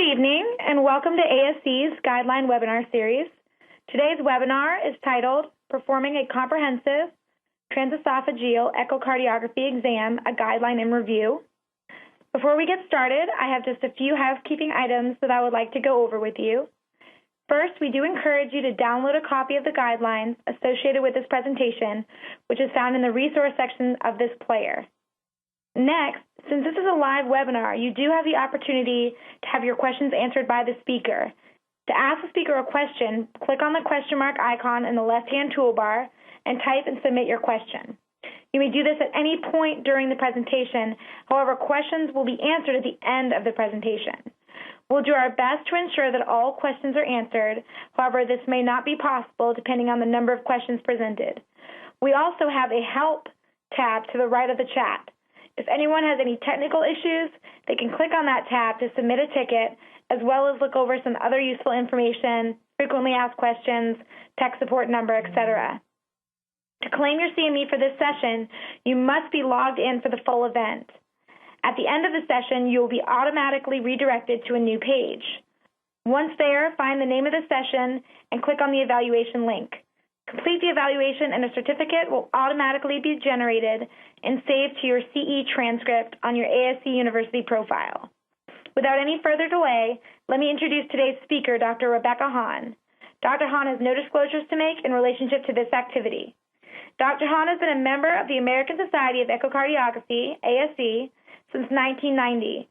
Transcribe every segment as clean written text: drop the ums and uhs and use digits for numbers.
Good evening, and welcome to ASC's Guideline webinar series. Today's webinar is titled Performing a Comprehensive Transesophageal Echocardiography Exam, a Guideline in Review. Before we get started, I have just a few housekeeping items that I would like to go over with you. First, we do encourage you to download a copy of the guidelines associated with this presentation, which is found in the resource section of this player. Next, since this is a live webinar, you do have the opportunity to have your questions answered by the speaker. To ask the speaker a question, click on the question mark icon in the left-hand toolbar and type and submit your question. You may do this at any point during the presentation. However, questions will be answered at the end of the presentation. We'll do our best to ensure that all questions are answered. However, this may not be possible depending on the number of questions presented. We also have a Help tab to the right of the chat. If anyone has any technical issues, they can click on that tab to submit a ticket, as well as look over some other useful information, frequently asked questions, tech support number, etc. To claim your CME for this session, you must be logged in for the full event. At the end of the session, you will be automatically redirected to a new page. Once there, find the name of the session and click on the evaluation link. Complete the evaluation and a certificate will automatically be generated and saved to your CE transcript on your ASC University profile. Without any further delay, let me introduce today's speaker, Dr. Rebecca Hahn. Dr. Hahn has no disclosures to make in relationship to this activity. Dr. Hahn has been a member of the American Society of Echocardiography, ASE, since 1990.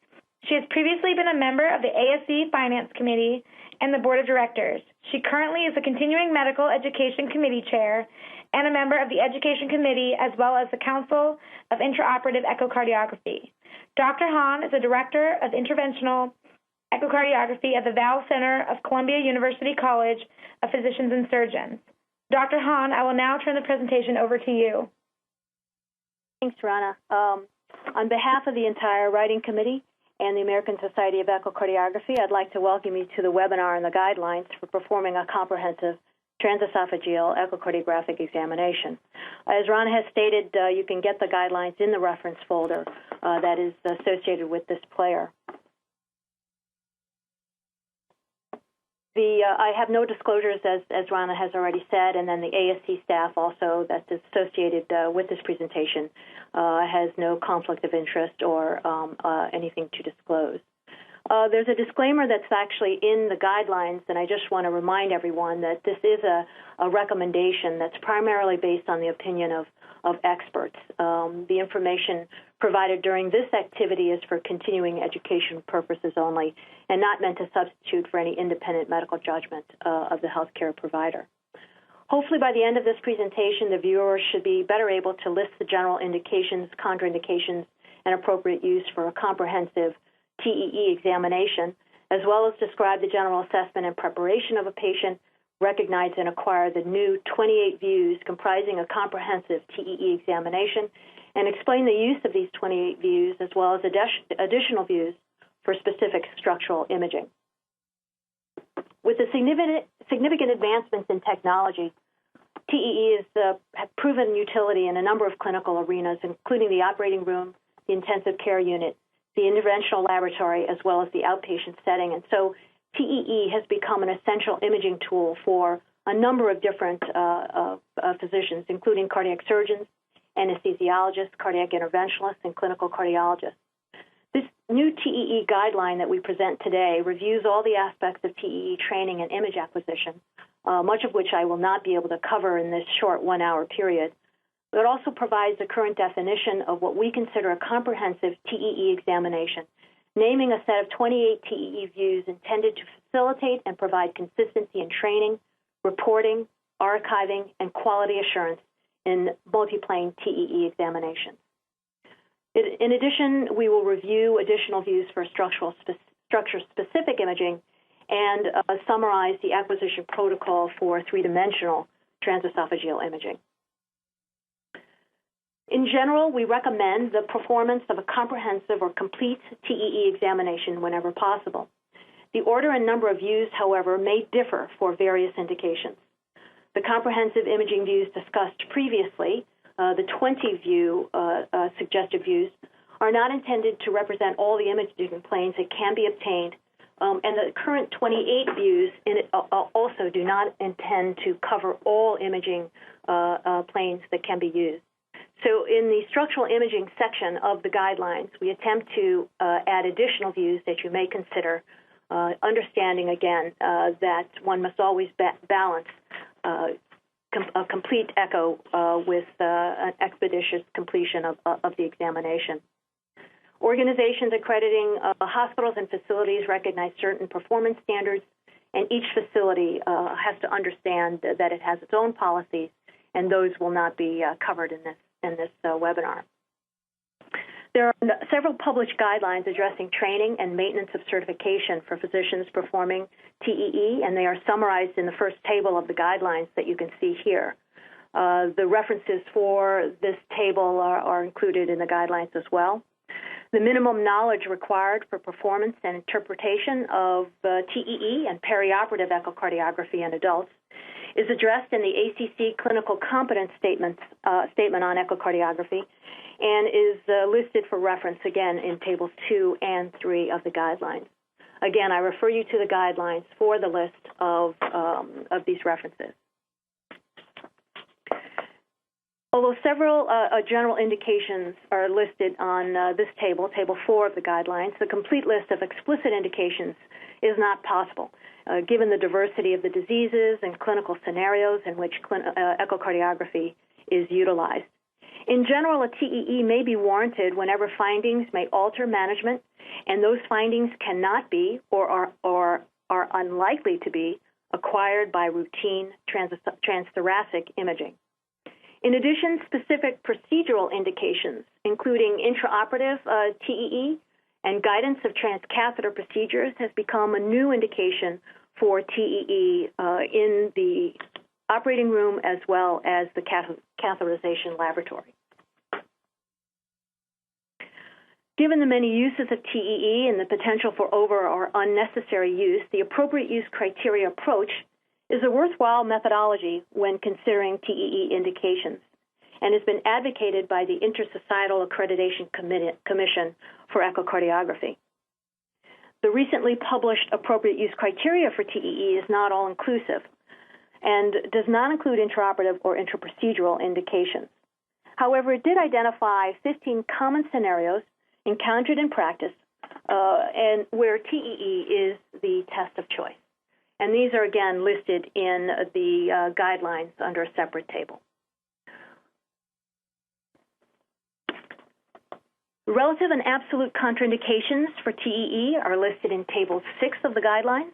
She has previously been a member of the ASC Finance Committee and the Board of Directors. She currently is the Continuing Medical Education Committee Chair and a member of the Education Committee as well as the Council of Intraoperative Echocardiography. Dr. Hahn is a Director of Interventional Echocardiography at the Valve Center of Columbia University College of Physicians and Surgeons. Dr. Hahn, I will now turn the presentation over to you. Thanks, Rana. On behalf of the entire writing committee and the American Society of Echocardiography, I'd like to welcome you to the webinar on the guidelines for performing a comprehensive transesophageal echocardiographic examination. As Rana has stated, you can get the guidelines in the reference folder that is associated with this player. I have no disclosures, as Rana has already said, and then the ASC staff also that's associated with this presentation has no conflict of interest or anything to disclose. There's a disclaimer that's actually in the guidelines, and I just want to remind everyone that this is a recommendation that's primarily based on the opinion of experts. The information provided during this activity is for continuing education purposes only and not meant to substitute for any independent medical judgment of the healthcare provider. Hopefully by the end of this presentation, the viewer should be better able to list the general indications, contraindications, and appropriate use for a comprehensive TEE examination, as well as describe the general assessment and preparation of a patient, recognize and acquire the new 28 views comprising a comprehensive TEE examination, and explain the use of these 28 views as well as additional views for specific structural imaging. With the significant advancements in technology, TEE has proven utility in a number of clinical arenas, including the operating room, the intensive care unit, the interventional laboratory, as well as the outpatient setting. And so TEE has become an essential imaging tool for a number of different physicians, including cardiac surgeons, anesthesiologists, cardiac interventionalists, and clinical cardiologists. This new TEE guideline that we present today reviews all the aspects of TEE training and image acquisition, much of which I will not be able to cover in this short 1-hour period. It also provides a current definition of what we consider a comprehensive TEE examination, naming a set of 28 TEE views intended to facilitate and provide consistency in training, reporting, archiving, and quality assurance in multiplane TEE examinations. In addition, we will review additional views for structure-specific imaging and summarize the acquisition protocol for three-dimensional transesophageal imaging. In general, we recommend the performance of a comprehensive or complete TEE examination whenever possible. The order and number of views, however, may differ for various indications. The comprehensive imaging views discussed previously, the 20 suggested views, are not intended to represent all the imaging planes that can be obtained And the current 28 views in it also do not intend to cover all imaging planes that can be used. So in the structural imaging section of the guidelines, we attempt to add additional views that you may consider, understanding, again, that one must always balance a complete echo with an expeditious completion of the examination. Organizations accrediting hospitals and facilities recognize certain performance standards, and each facility has to understand that it has its own policies, and those will not be covered in this webinar. There are several published guidelines addressing training and maintenance of certification for physicians performing TEE, and they are summarized in the first table of the guidelines that you can see here. The references for this table are included in the guidelines as well. The minimum knowledge required for performance and interpretation of TEE and perioperative echocardiography in adults is addressed in the ACC Clinical Competence Statement on echocardiography and is listed for reference, again, in Tables 2 and 3 of the guidelines. Again, I refer you to the guidelines for the list of these references. Although several general indications are listed on this table, Table 4 of the guidelines, the complete list of explicit indications is not possible, given the diversity of the diseases and clinical scenarios in which echocardiography is utilized. In general, a TEE may be warranted whenever findings may alter management, and those findings cannot be or are unlikely to be acquired by routine transthoracic imaging. In addition, specific procedural indications, including intraoperative TEE and guidance of transcatheter procedures, has become a new indication for TEE in the operating room as well as the catheterization laboratory. Given the many uses of TEE and the potential for over or unnecessary use, the appropriate use criteria approach is a worthwhile methodology when considering TEE indications and has been advocated by the Intersocietal Accreditation Commission for Echocardiography. The recently published appropriate use criteria for TEE is not all-inclusive and does not include intraoperative or intraprocedural indications. However, it did identify 15 common scenarios encountered in practice and where TEE is the test of choice. And these are, again, listed in the guidelines under a separate table. Relative and absolute contraindications for TEE are listed in Table 6 of the guidelines.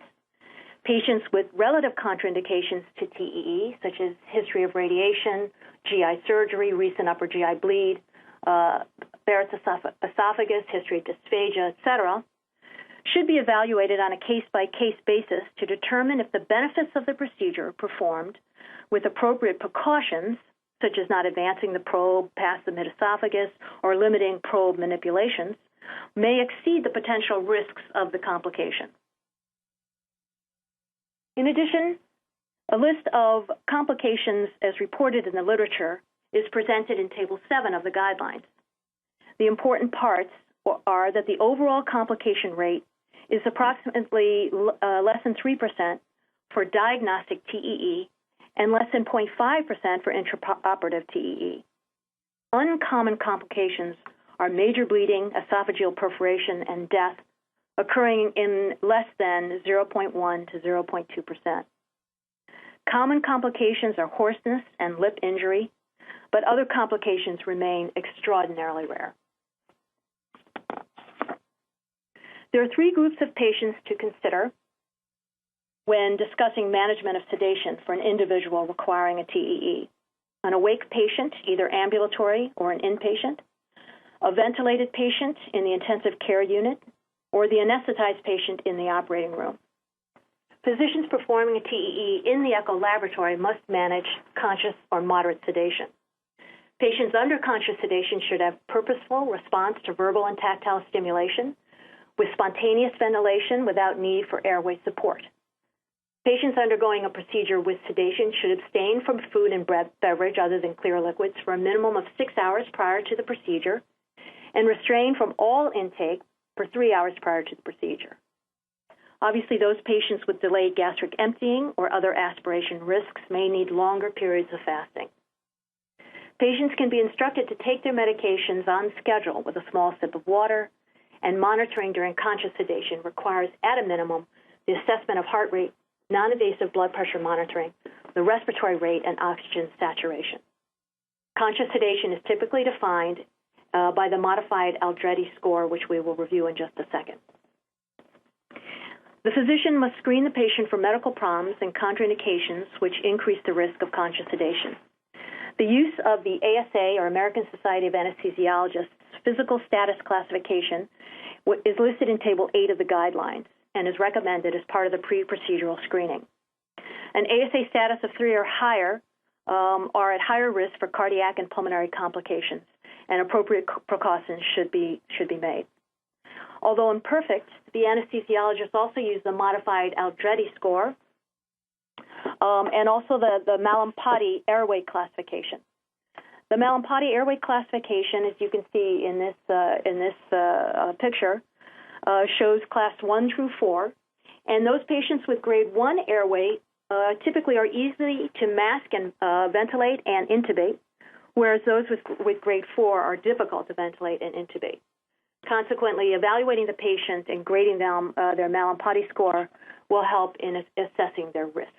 Patients with relative contraindications to TEE, such as history of radiation, GI surgery, recent upper GI bleed, Barrett's esophagus, history of dysphagia, etc., should be evaluated on a case-by-case basis to determine if the benefits of the procedure performed with appropriate precautions, such as not advancing the probe past the mid-esophagus or limiting probe manipulations, may exceed the potential risks of the complication. In addition, a list of complications as reported in the literature is presented in Table 7 of the guidelines. The important parts are that the overall complication rate is approximately less than 3% for diagnostic TEE and less than 0.5% for intraoperative TEE. Uncommon complications are major bleeding, esophageal perforation, and death, occurring in less than 0.1 to 0.2%. Common complications are hoarseness and lip injury, but other complications remain extraordinarily rare. There are three groups of patients to consider when discussing management of sedation for an individual requiring a TEE: an awake patient, either ambulatory or an inpatient, a ventilated patient in the intensive care unit, or the anesthetized patient in the operating room. Physicians performing a TEE in the echo laboratory must manage conscious or moderate sedation. Patients under conscious sedation should have purposeful response to verbal and tactile stimulation with spontaneous ventilation without need for airway support. Patients undergoing a procedure with sedation should abstain from food and beverage other than clear liquids for a minimum of 6 hours prior to the procedure and restrain from all intake for 3 hours prior to the procedure. Obviously, those patients with delayed gastric emptying or other aspiration risks may need longer periods of fasting. Patients can be instructed to take their medications on schedule with a small sip of water, and monitoring during conscious sedation requires, at a minimum, the assessment of heart rate, non-invasive blood pressure monitoring, the respiratory rate, and oxygen saturation. Conscious sedation is typically defined by the modified Aldrete score, which we will review in just a second. The physician must screen the patient for medical problems and contraindications which increase the risk of conscious sedation. The use of the ASA, or American Society of Anesthesiologists, physical status classification is listed in Table 8 of the guidelines and is recommended as part of the pre-procedural screening. An ASA status of 3 or higher are at higher risk for cardiac and pulmonary complications, and appropriate precautions should be made. Although imperfect, the anesthesiologists also use the modified Aldrete score and also the Malampati airway classification. The Malampati airway classification, as you can see in this picture, shows class 1 through 4, and those patients with grade 1 airway typically are easy to mask and ventilate and intubate, whereas those with grade 4 are difficult to ventilate and intubate. Consequently, evaluating the patient and grading them their Malampati score will help in assessing their risk.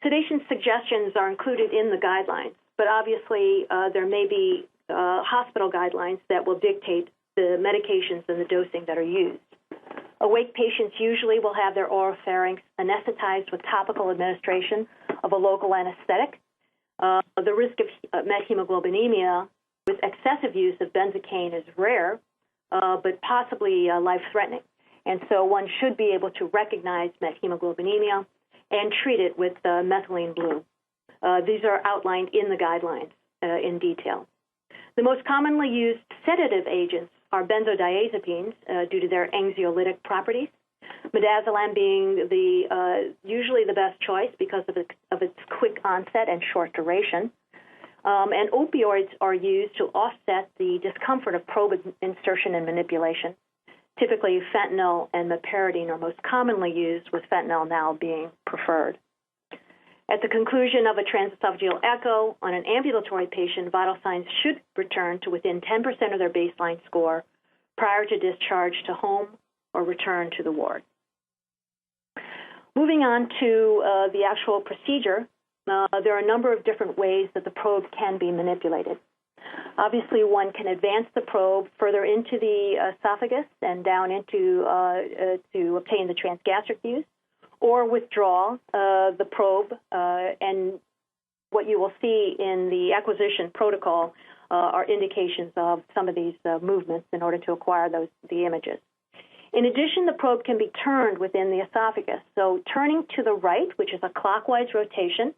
Sedation suggestions are included in the guidelines, but obviously there may be hospital guidelines that will dictate the medications and the dosing that are used. Awake patients usually will have their oropharynx anesthetized with topical administration of a local anesthetic. The risk of methemoglobinemia with excessive use of benzocaine is rare, but possibly life-threatening. And so one should be able to recognize methemoglobinemia and treat it with methylene blue. These are outlined in the guidelines in detail. The most commonly used sedative agents are benzodiazepines due to their anxiolytic properties, midazolam being usually the best choice because of its quick onset and short duration. And opioids are used to offset the discomfort of probe insertion and manipulation. Typically, fentanyl and meperidine are most commonly used, with fentanyl now being preferred. At the conclusion of a transesophageal echo on an ambulatory patient, vital signs should return to within 10% of their baseline score prior to discharge to home or return to the ward. Moving on to the actual procedure, there are a number of different ways that the probe can be manipulated. Obviously, one can advance the probe further into the esophagus and down into to obtain the transgastric views, or withdraw the probe. And what you will see in the acquisition protocol are indications of some of these movements in order to acquire the images. In addition, the probe can be turned within the esophagus. So turning to the right, which is a clockwise rotation,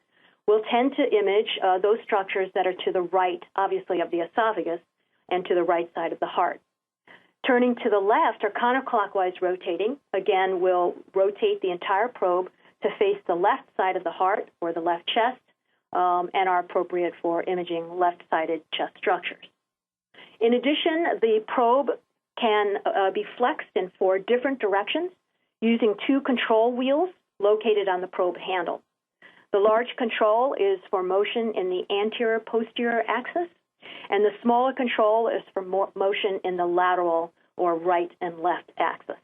will tend to image those structures that are to the right, obviously, of the esophagus and to the right side of the heart. Turning to the left, or counterclockwise rotating, again, will rotate the entire probe to face the left side of the heart or the left chest and are appropriate for imaging left-sided chest structures. In addition, the probe can be flexed in 4 different directions using 2 control wheels located on the probe handle. The large control is for motion in the anterior-posterior axis, and the smaller control is for motion in the lateral or right and left axis.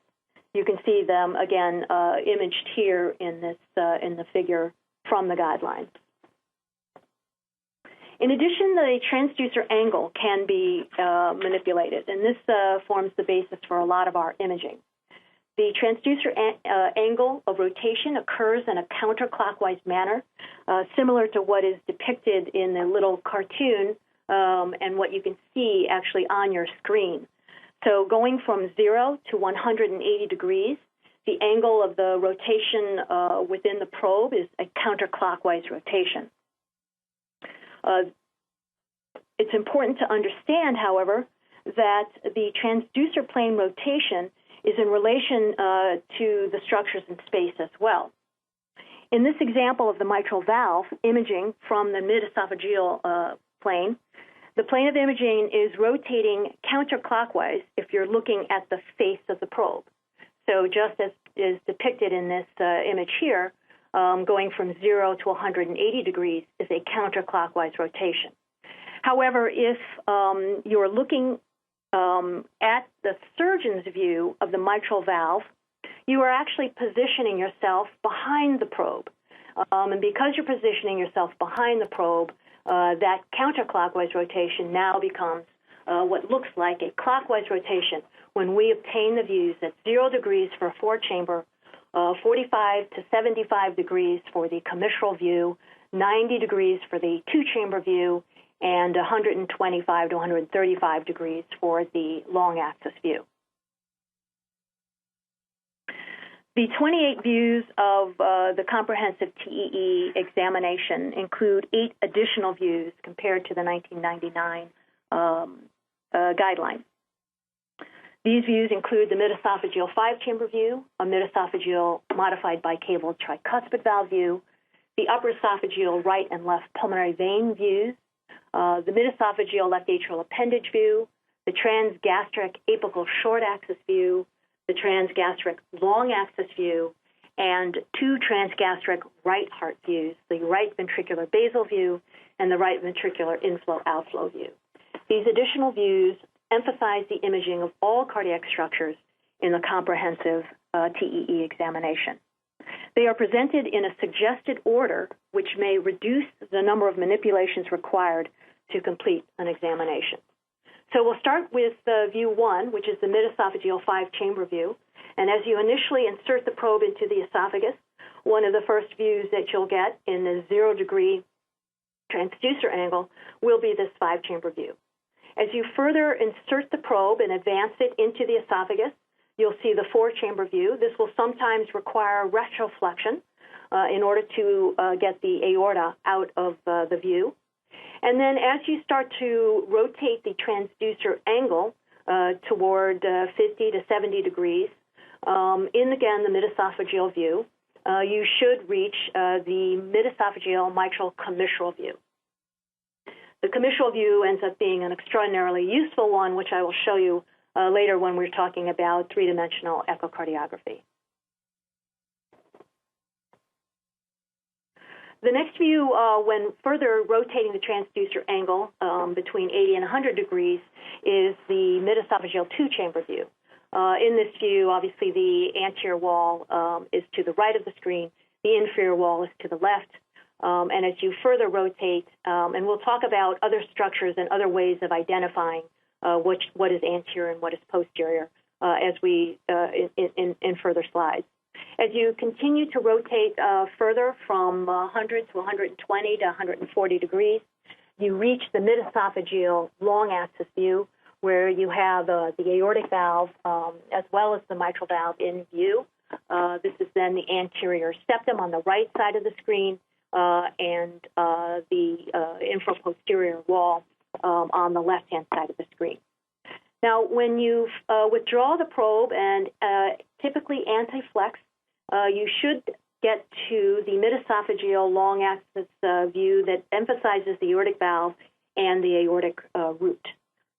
You can see them, again, imaged here in the figure from the guidelines. In addition, the transducer angle can be manipulated, and this forms the basis for a lot of our imaging. The transducer angle of rotation occurs in a counterclockwise manner, similar to what is depicted in the little cartoon and what you can see actually on your screen. So going from 0 to 180 degrees, the angle of the rotation within the probe is a counterclockwise rotation. It's important to understand, however, that the transducer plane rotation is in relation to the structures in space as well. In this example of the mitral valve imaging from the mid-esophageal plane, The plane of imaging is rotating counterclockwise if you're looking at the face of the probe. So just as is depicted in this image here, going from 0 to 180 degrees is a counterclockwise rotation. However, if you're looking at the surgeon's view of the mitral valve, you are actually positioning yourself behind the probe. And because you're positioning yourself behind the probe, that counterclockwise rotation now becomes what looks like a clockwise rotation when we obtain the views at 0 degrees for a 4-chamber, 45 to 75 degrees for the commissural view, 90 degrees for the 2-chamber view, and 125 to 135 degrees for the long-axis view. The 28 views of the comprehensive TEE examination include 8 additional views compared to the 1999 guideline. These views include the mid-esophageal 5-chamber view, a mid-esophageal modified bicaval tricuspid valve view, the upper esophageal right and left pulmonary vein views, the mid-esophageal left atrial appendage view, the transgastric apical short-axis view, the transgastric long-axis view, and 2 transgastric right heart views, the right ventricular basal view and the right ventricular inflow-outflow view. These additional views emphasize the imaging of all cardiac structures in the comprehensive TEE examination. They are presented in a suggested order, which may reduce the number of manipulations required to complete an examination. So we'll start with view 1, which is the mid-esophageal 5-chamber view. And as you initially insert the probe into the esophagus, one of the first views that you'll get in the 0-degree transducer angle will be this 5-chamber view. As you further insert the probe and advance it into the esophagus, you'll see the 4-chamber view. This will sometimes require retroflexion in order to get the aorta out of the view. And then as you start to rotate the transducer angle toward 50 to 70 degrees, in again the mid-esophageal view, you should reach the mid-esophageal mitral commissural view. The commissural view ends up being an extraordinarily useful one, which I will show you later when we're talking about 3-dimensional echocardiography. The next view, when further rotating the transducer angle between 80 and 100 degrees, is the mid-esophageal 2-chamber view. In this view, obviously, the anterior wall is to the right of the screen, the inferior wall is to the left, and as you further rotate, and we'll talk about other structures and other ways of identifying what is anterior and what is posterior as we in further slides. As you continue to rotate further from 100 to 120 to 140 degrees, you reach the mid-esophageal long-axis view, where you have the aortic valve as well as the mitral valve in view. This is then the anterior septum on the right side of the screen and the infraposterior wall on the left-hand side of the screen. Now, when you withdraw the probe and typically anti-flex, you should get to the mid-esophageal long-axis view that emphasizes the aortic valve and the aortic root.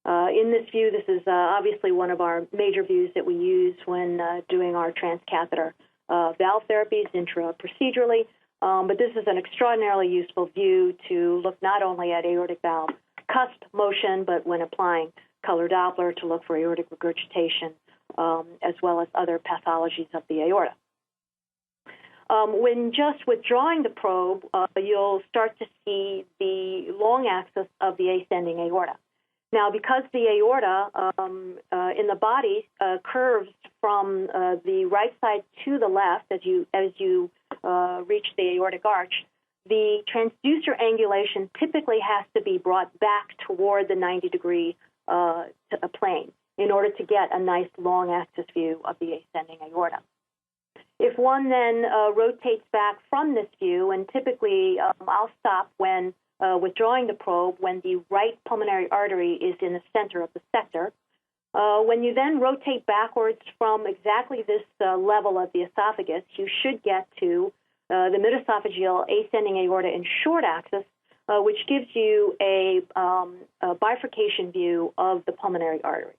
In this view, this is obviously one of our major views that we use when doing our transcatheter valve therapies intra-procedurally, but this is an extraordinarily useful view to look not only at aortic valve cusp motion, but when applying color Doppler to look for aortic regurgitation, as well as other pathologies of the aorta. When just withdrawing the probe, you'll start to see the long axis of the ascending aorta. Now, because the aorta in the body curves from the right side to the left as you reach the aortic arch, the transducer angulation typically has to be brought back toward the 90-degree plane in order to get a nice long axis view of the ascending aorta. If one then rotates back from this view, and typically I'll stop when withdrawing the probe when the right pulmonary artery is in the center of the sector. When you then rotate backwards from exactly this level of the esophagus, you should get to the mid-esophageal ascending aorta in short axis which gives you a bifurcation view of the pulmonary artery.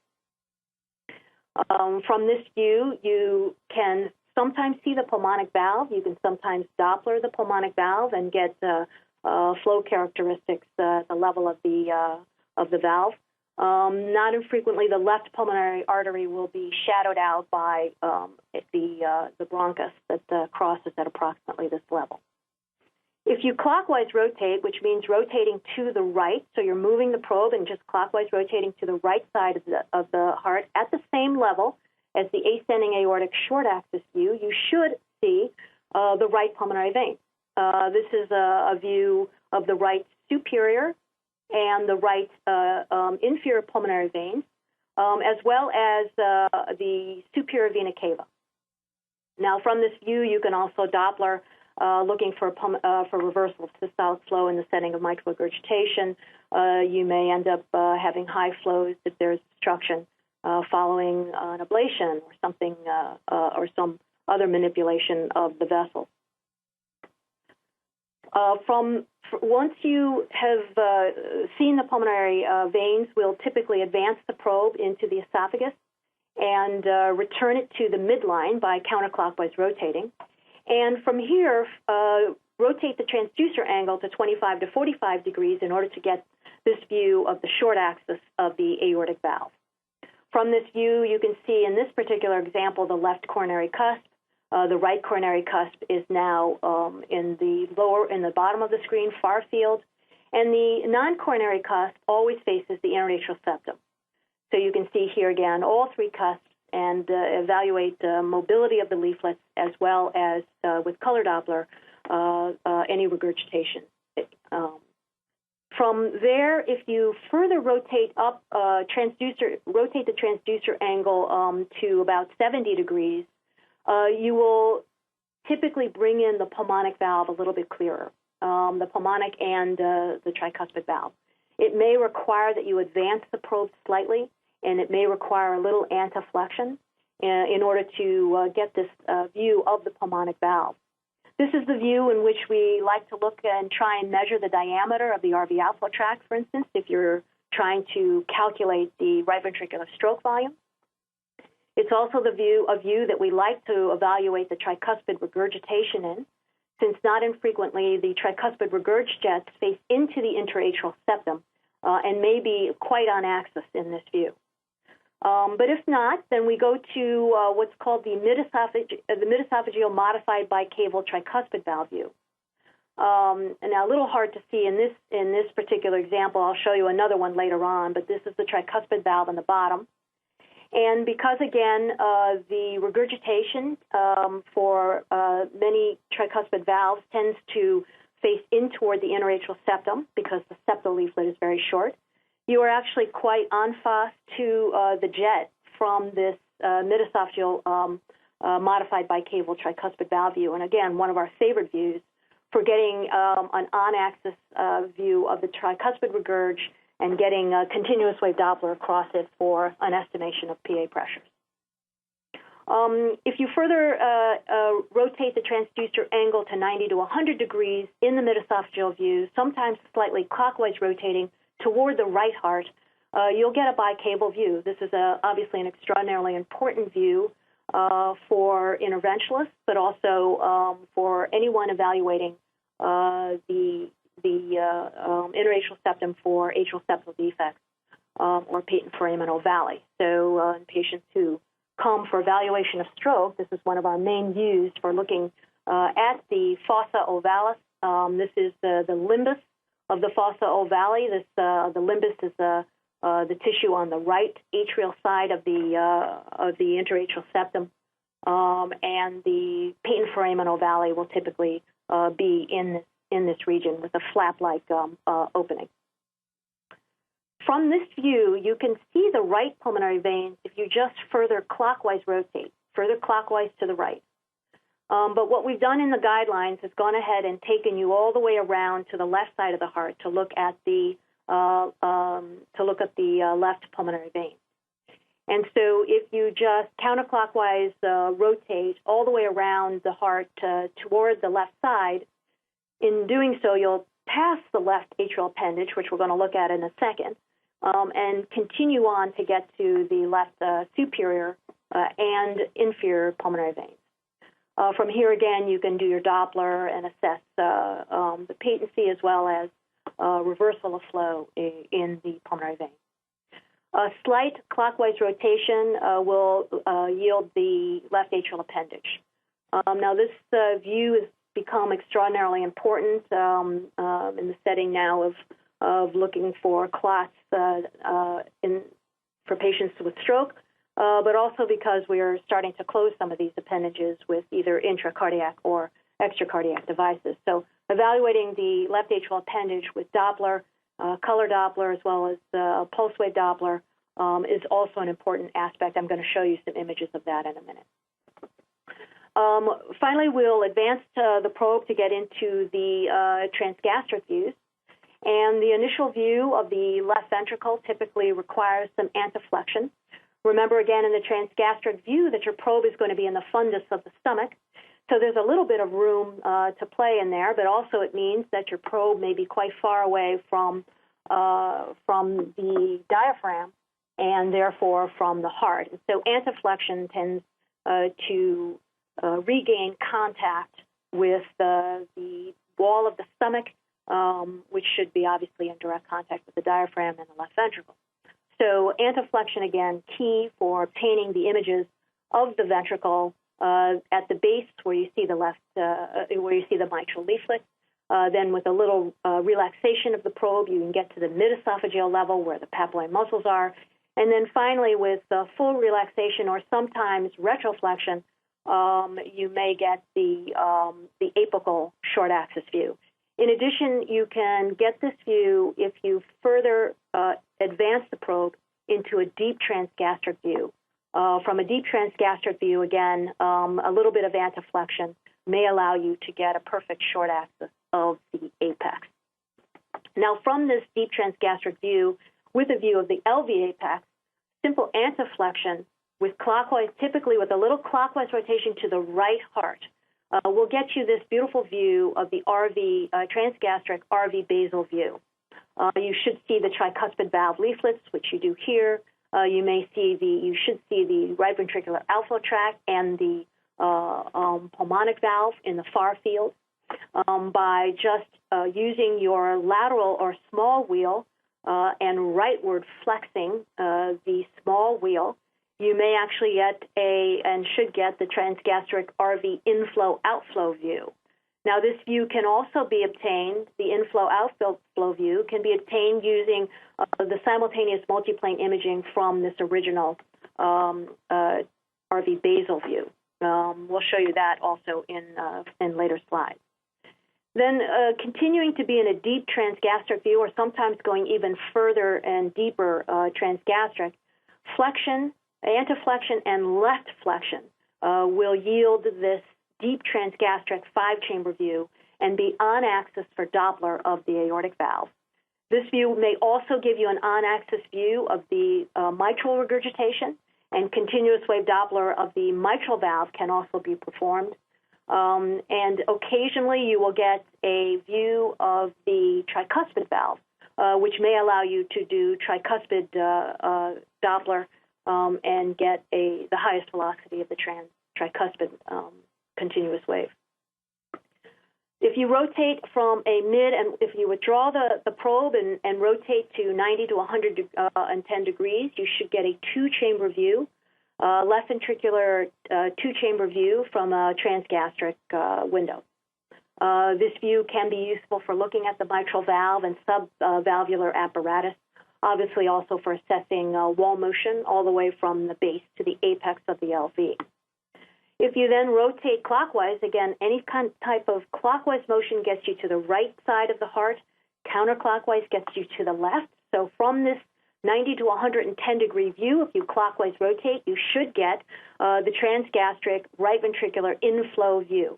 From this view, you can sometimes see the pulmonic valve. You can sometimes Doppler the pulmonic valve and get flow characteristics at the level of the valve. Not infrequently, the left pulmonary artery will be shadowed out by the bronchus that crosses at approximately this level. If you clockwise rotate, which means rotating to the right, so you're moving the probe and just clockwise rotating to the right side of the heart at the same level as the ascending aortic short axis view, you should see the right pulmonary vein. This is a view of the right superior and the right inferior pulmonary veins, as well as the superior vena cava. Now, from this view, you can also Doppler, looking for reversal of systolic flow in the setting of mitral regurgitation. You may end up having high flows if there's obstruction following an ablation or something, or some other manipulation of the vessels. Once you have seen the pulmonary veins, we'll typically advance the probe into the esophagus and return it to the midline by counterclockwise rotating. And from here, rotate the transducer angle to 25 to 45 degrees in order to get this view of the short axis of the aortic valve. From this view, you can see in this particular example the left coronary cusp. The right coronary cusp is now in the bottom of the screen, far field, and the non-coronary cusp always faces the interatrial septum. So you can see here again all three cusps and evaluate the mobility of the leaflets as well as with color Doppler any regurgitation. From there, if you further rotate up rotate the transducer angle to about 70 degrees, you will typically bring in the pulmonic valve a little bit clearer, the pulmonic and the tricuspid valve. It may require that you advance the probe slightly, and it may require a little anteflexion in order to get this view of the pulmonic valve. This is the view in which we like to look and try and measure the diameter of the RV outflow tract, for instance, if you're trying to calculate the right ventricular stroke volume. It's also a view that we like to evaluate the tricuspid regurgitation in, since not infrequently the tricuspid regurgitates face into the interatrial septum and may be quite on axis in this view. But if not, then we go to what's called the mid-esophageal modified bicaval tricuspid valve view. And now a little hard to see in this particular example. I'll show you another one later on, but this is the tricuspid valve on the bottom. And because, again, the regurgitation for many tricuspid valves tends to face in toward the interatrial septum because the septal leaflet is very short, you are actually quite en face to the jet from this mid-esophageal modified bicaval tricuspid valve view. And again, one of our favorite views for getting an on-axis view of the tricuspid regurg and getting a continuous wave Doppler across it for an estimation of PA pressures. If you further rotate the transducer angle to 90 to 100 degrees in the mid-esophageal view, sometimes slightly clockwise rotating toward the right heart, you'll get a bicaval view. This is obviously an extraordinarily important view for interventionalists, but also for anyone evaluating the interatrial septum for atrial septal defects or patent foramen ovale. So in patients who come for evaluation of stroke, this is one of our main views for looking at the fossa ovalis. This is the limbus of the fossa ovale. The limbus is the tissue on the right atrial side of the interatrial septum, and the patent foramen ovale will typically be in this region with a flap-like opening. From this view, you can see the right pulmonary veins if you just further clockwise rotate, further clockwise to the right. But what we've done in the guidelines is gone ahead and taken you all the way around to the left side of the heart to look at the left pulmonary vein. And so if you just counterclockwise rotate all the way around the heart toward the left side, in doing so, you'll past the left atrial appendage, which we're going to look at in a second, and continue on to get to the left superior and inferior pulmonary veins. From here, again, you can do your Doppler and assess the patency as well as reversal of flow in the pulmonary vein. A slight clockwise rotation will yield the left atrial appendage. Now, this view has become extraordinarily important in the setting now of looking for clots for patients with stroke, but also because we are starting to close some of these appendages with either intracardiac or extracardiac devices. So evaluating the left atrial appendage with Doppler, color Doppler, as well as pulse wave Doppler is also an important aspect. I'm going to show you some images of that in a minute. Finally, we'll advance the probe to get into the transgastric views. And the initial view of the left ventricle typically requires some anteflexion. Remember, again, in the transgastric view that your probe is going to be in the fundus of the stomach. So there's a little bit of room to play in there, but also it means that your probe may be quite far away from the diaphragm and therefore from the heart. And so anteflexion tends to regain contact with the wall of the stomach, which should be obviously in direct contact with the diaphragm and the left ventricle. So anteflexion, again, key for obtaining the images of the ventricle at the base where you see the mitral leaflet. Then with a little relaxation of the probe, you can get to the mid-esophageal level where the papillary muscles are. And then finally, with full relaxation or sometimes retroflexion, you may get the apical short axis view. In addition, you can get this view if you further advance the probe into a deep transgastric view. From a deep transgastric view, again, a little bit of anteflexion may allow you to get a perfect short axis of the apex. Now, from this deep transgastric view, with a view of the LV apex, simple anteflexion with clockwise, typically with a little clockwise rotation to the right heart, will get you this beautiful view of the RV, transgastric RV basal view. You should see the tricuspid valve leaflets, which you do here. You should see the right ventricular outflow tract and the pulmonic valve in the far field. By just using your lateral or small wheel and rightward flexing the small wheel, you may actually get and should get the transgastric RV inflow-outflow view. Now, this view can also be obtained, the inflow-outflow view can be obtained using the simultaneous multiplane imaging from this original RV basal view. We'll show you that also in later slides. Then continuing to be in a deep transgastric view, or sometimes going even further and deeper transgastric, flexion, anteflexion, and left flexion will yield this deep transgastric 5-chamber view and be on axis for Doppler of the aortic valve. This view may also give you an on-axis view of the mitral regurgitation, and continuous wave Doppler of the mitral valve can also be performed. And occasionally you will get a view of the tricuspid valve, which may allow you to do tricuspid Doppler and get the highest velocity of the tricuspid continuous wave. If you rotate from a mid, and if you withdraw the probe and rotate to 90 to 110 degrees, you should get a 2-chamber view, left ventricular 2-chamber view from a transgastric window. This view can be useful for looking at the mitral valve and subvalvular apparatus, obviously also for assessing wall motion all the way from the base to the apex of the LV. If you then rotate clockwise, again, any type of clockwise motion gets you to the right side of the heart. Counterclockwise gets you to the left. So from this 90 to 110 degree view, if you clockwise rotate, you should get the transgastric right ventricular inflow view.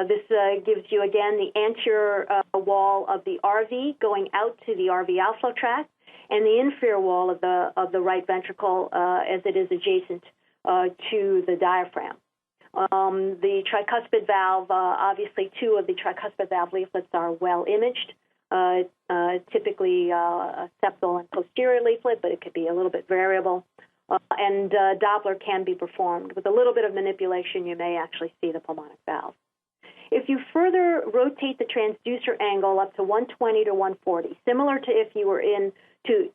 This gives you, again, the anterior wall of the RV going out to the RV outflow tract, and the inferior wall of the right ventricle as it is adjacent to the diaphragm. The tricuspid valve, obviously 2 of the tricuspid valve leaflets are well imaged. typically septal and posterior leaflet, but it could be a little bit variable. And Doppler can be performed. With a little bit of manipulation, you may actually see the pulmonic valve. If you further rotate the transducer angle up to 120 to 140, similar to if you were in to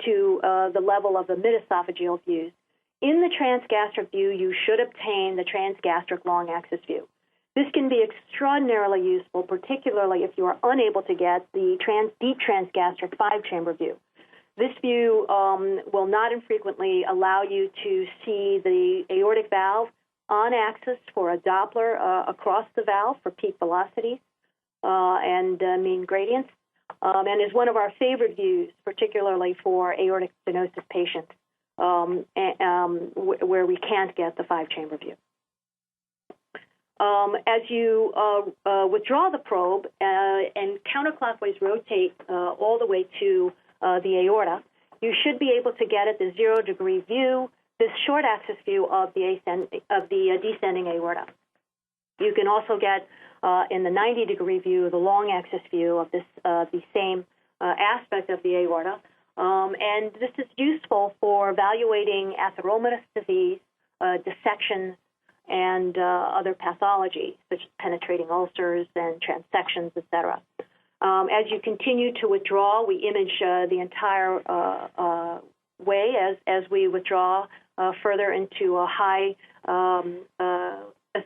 the level of the mid-esophageal views, in the transgastric view, you should obtain the transgastric long axis view. This can be extraordinarily useful, particularly if you are unable to get the deep transgastric 5-chamber view. This view will not infrequently allow you to see the aortic valve on axis for a Doppler across the valve for peak velocities and mean gradients, and is one of our favorite views, particularly for aortic stenosis patients where we can't get the 5-chamber view. As you withdraw the probe and counterclockwise rotate all the way to the aorta, you should be able to get at the 0-degree view, this short axis view of the descending aorta. You can also get in the 90-degree view, the long axis view of this the same aspect of the aorta. And this is useful for evaluating atheromatous disease, dissections, and other pathology, such as penetrating ulcers and transections, etc. As you continue to withdraw, we image the entire way as we withdraw further into a high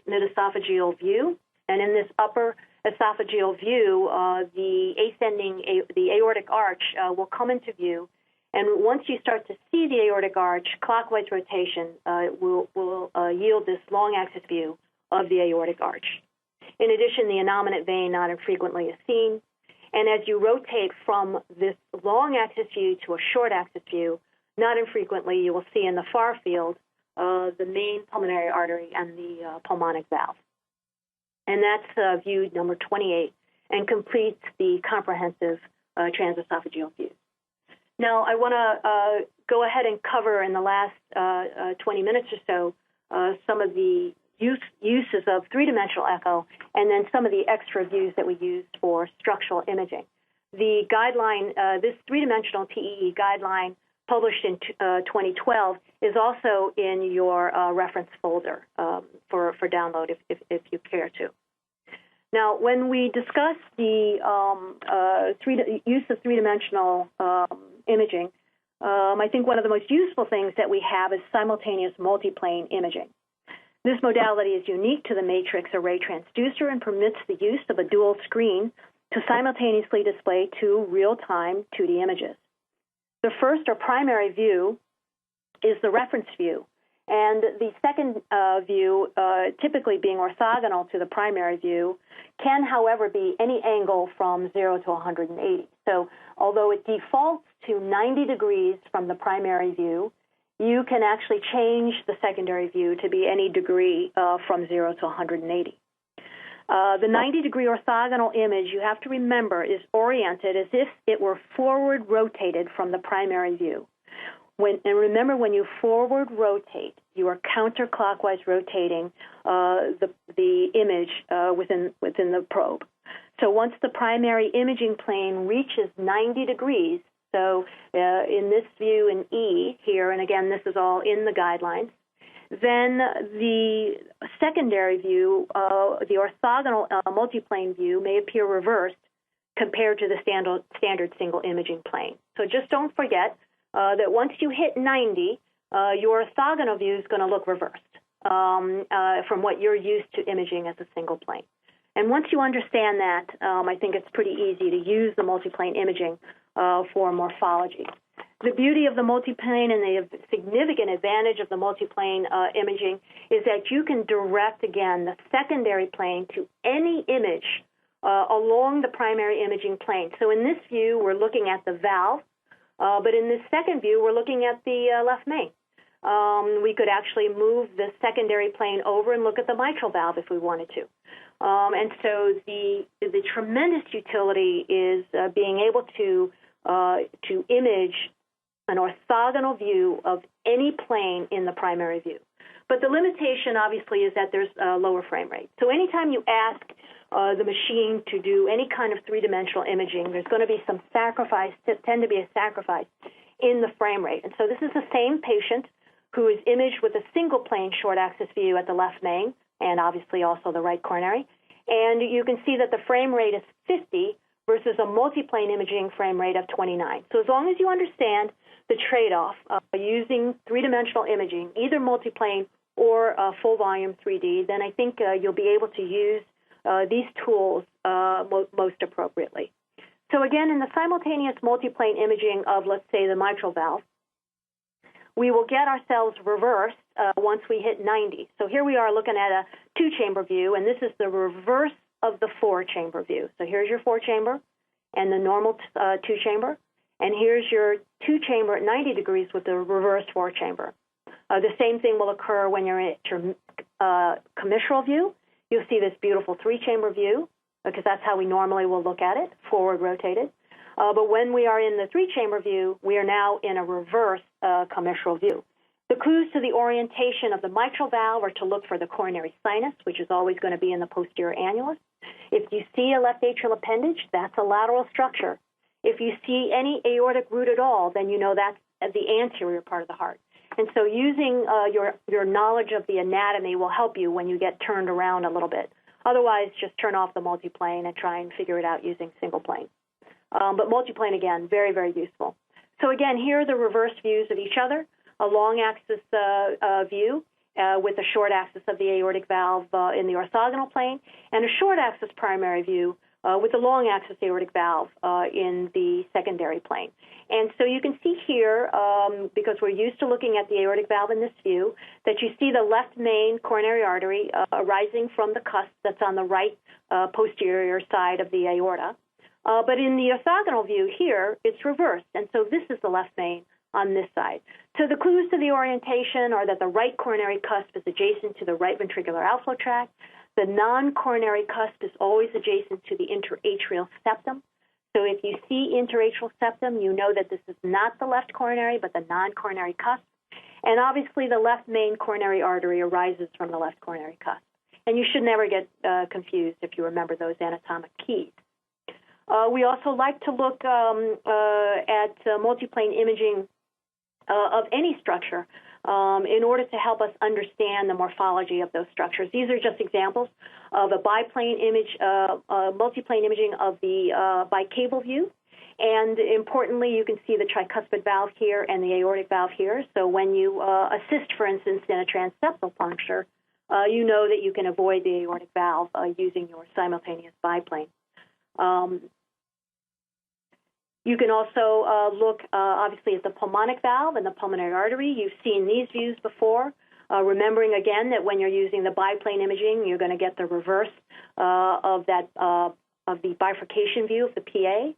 mid-esophageal view. And in this upper esophageal view, the aortic arch will come into view. And once you start to see the aortic arch, clockwise rotation will yield this long axis view of the aortic arch. In addition, the innominate vein not infrequently is seen. And as you rotate from this long axis view to a short axis view, not infrequently you will see in the far field the main pulmonary artery and the pulmonic valve. And that's view number 28 and completes the comprehensive transesophageal view. Now, I want to go ahead and cover in the last 20 minutes or so some of the uses of three-dimensional echo and then some of the extra views that we use for structural imaging. The guideline, this three-dimensional TEE guideline published in 2012 is also in your reference folder for download if you care to. Now, when we discuss the use of three-dimensional imaging, I think one of the most useful things that we have is simultaneous multiplane imaging. This modality is unique to the matrix array transducer and permits the use of a dual screen to simultaneously display two real-time 2D images. The first, or primary view, is the reference view, and the second view, typically being orthogonal to the primary view, can, however, be any angle from 0 to 180. So although it defaults to 90 degrees from the primary view, you can actually change the secondary view to be any degree from 0 to 180. The 90-degree orthogonal image, you have to remember, is oriented as if it were forward rotated from the primary view. And remember, when you forward rotate, you are counterclockwise rotating the image within the probe. So once the primary imaging plane reaches 90 degrees, so in this view in E here, and again, this is all in the guidelines, then the secondary view, the orthogonal multiplane view, may appear reversed compared to the standard single imaging plane. So just don't forget that once you hit 90, your orthogonal view is going to look reversed from what you're used to imaging as a single plane. And once you understand that, I think it's pretty easy to use the multiplane imaging for morphology. The beauty of the multiplane and the significant advantage of the multiplane imaging is that you can direct, again, the secondary plane to any image along the primary imaging plane. So in this view, we're looking at the valve, but in this second view, we're looking at the left main. We could actually move the secondary plane over and look at the mitral valve if we wanted to. And so the tremendous utility is being able to image an orthogonal view of any plane in the primary view. But the limitation, obviously, is that there's a lower frame rate. So anytime you ask the machine to do any kind of three-dimensional imaging, there's going to be some sacrifice, tend to be a sacrifice in the frame rate. And so this is the same patient who is imaged with a single-plane short-axis view at the left main and obviously also the right coronary. And you can see that the frame rate is 50 versus a multiplane imaging frame rate of 29. So as long as you understand the trade-off using three-dimensional imaging, either multiplane or full-volume 3D, then I think you'll be able to use these tools most appropriately. So again, in the simultaneous multiplane imaging of, let's say, the mitral valve, we will get ourselves reversed once we hit 90. So here we are looking at a two-chamber view, and this is the reverse of the four-chamber view. So here's your four-chamber and the normal two-chamber, and here's your two-chamber at 90 degrees with the reversed four-chamber. The same thing will occur when you're at your commissural view. You'll see this beautiful three-chamber view, because that's how we normally will look at it, forward rotated. But when we are in the three-chamber view, we are now in a reverse commissural view. The clues to the orientation of the mitral valve are to look for the coronary sinus, which is always going to be in the posterior annulus. If you see a left atrial appendage, that's a lateral structure. If you see any aortic root at all, then you know that's the anterior part of the heart. And so using your knowledge of the anatomy will help you when you get turned around a little bit. Otherwise, just turn off the multiplane and try and figure it out using single plane. But multiplane, again, very, very useful. So again, here are the reverse views of each other, a long axis view with a short axis of the aortic valve in the orthogonal plane, and a short axis primary view with the long axis aortic valve in the secondary plane. And so you can see here, because we're used to looking at the aortic valve in this view, that you see the left main coronary artery arising from the cusp that's on the right posterior side of the aorta. But in the orthogonal view here, it's reversed, and so this is the left main on this side. So the clues to the orientation are that the right coronary cusp is adjacent to the right ventricular outflow tract. The non-coronary cusp is always adjacent to the interatrial septum. So if you see interatrial septum, you know that this is not the left coronary, but the non-coronary cusp. And obviously, the left main coronary artery arises from the left coronary cusp. And you should never get confused if you remember those anatomic keys. We also like to look at multiplane imaging of any structure in order to help us understand the morphology of those structures. These are just examples of a biplane image, multiplane imaging of the bicable view. And importantly, you can see the tricuspid valve here and the aortic valve here. So when you assist, for instance, in a transeptal puncture, you know that you can avoid the aortic valve using your simultaneous biplane. You can also look, obviously, at the pulmonic valve and the pulmonary artery. You've seen these views before, remembering, again, that when you're using the biplane imaging, you're going to get the reverse of the bifurcation view of the PA.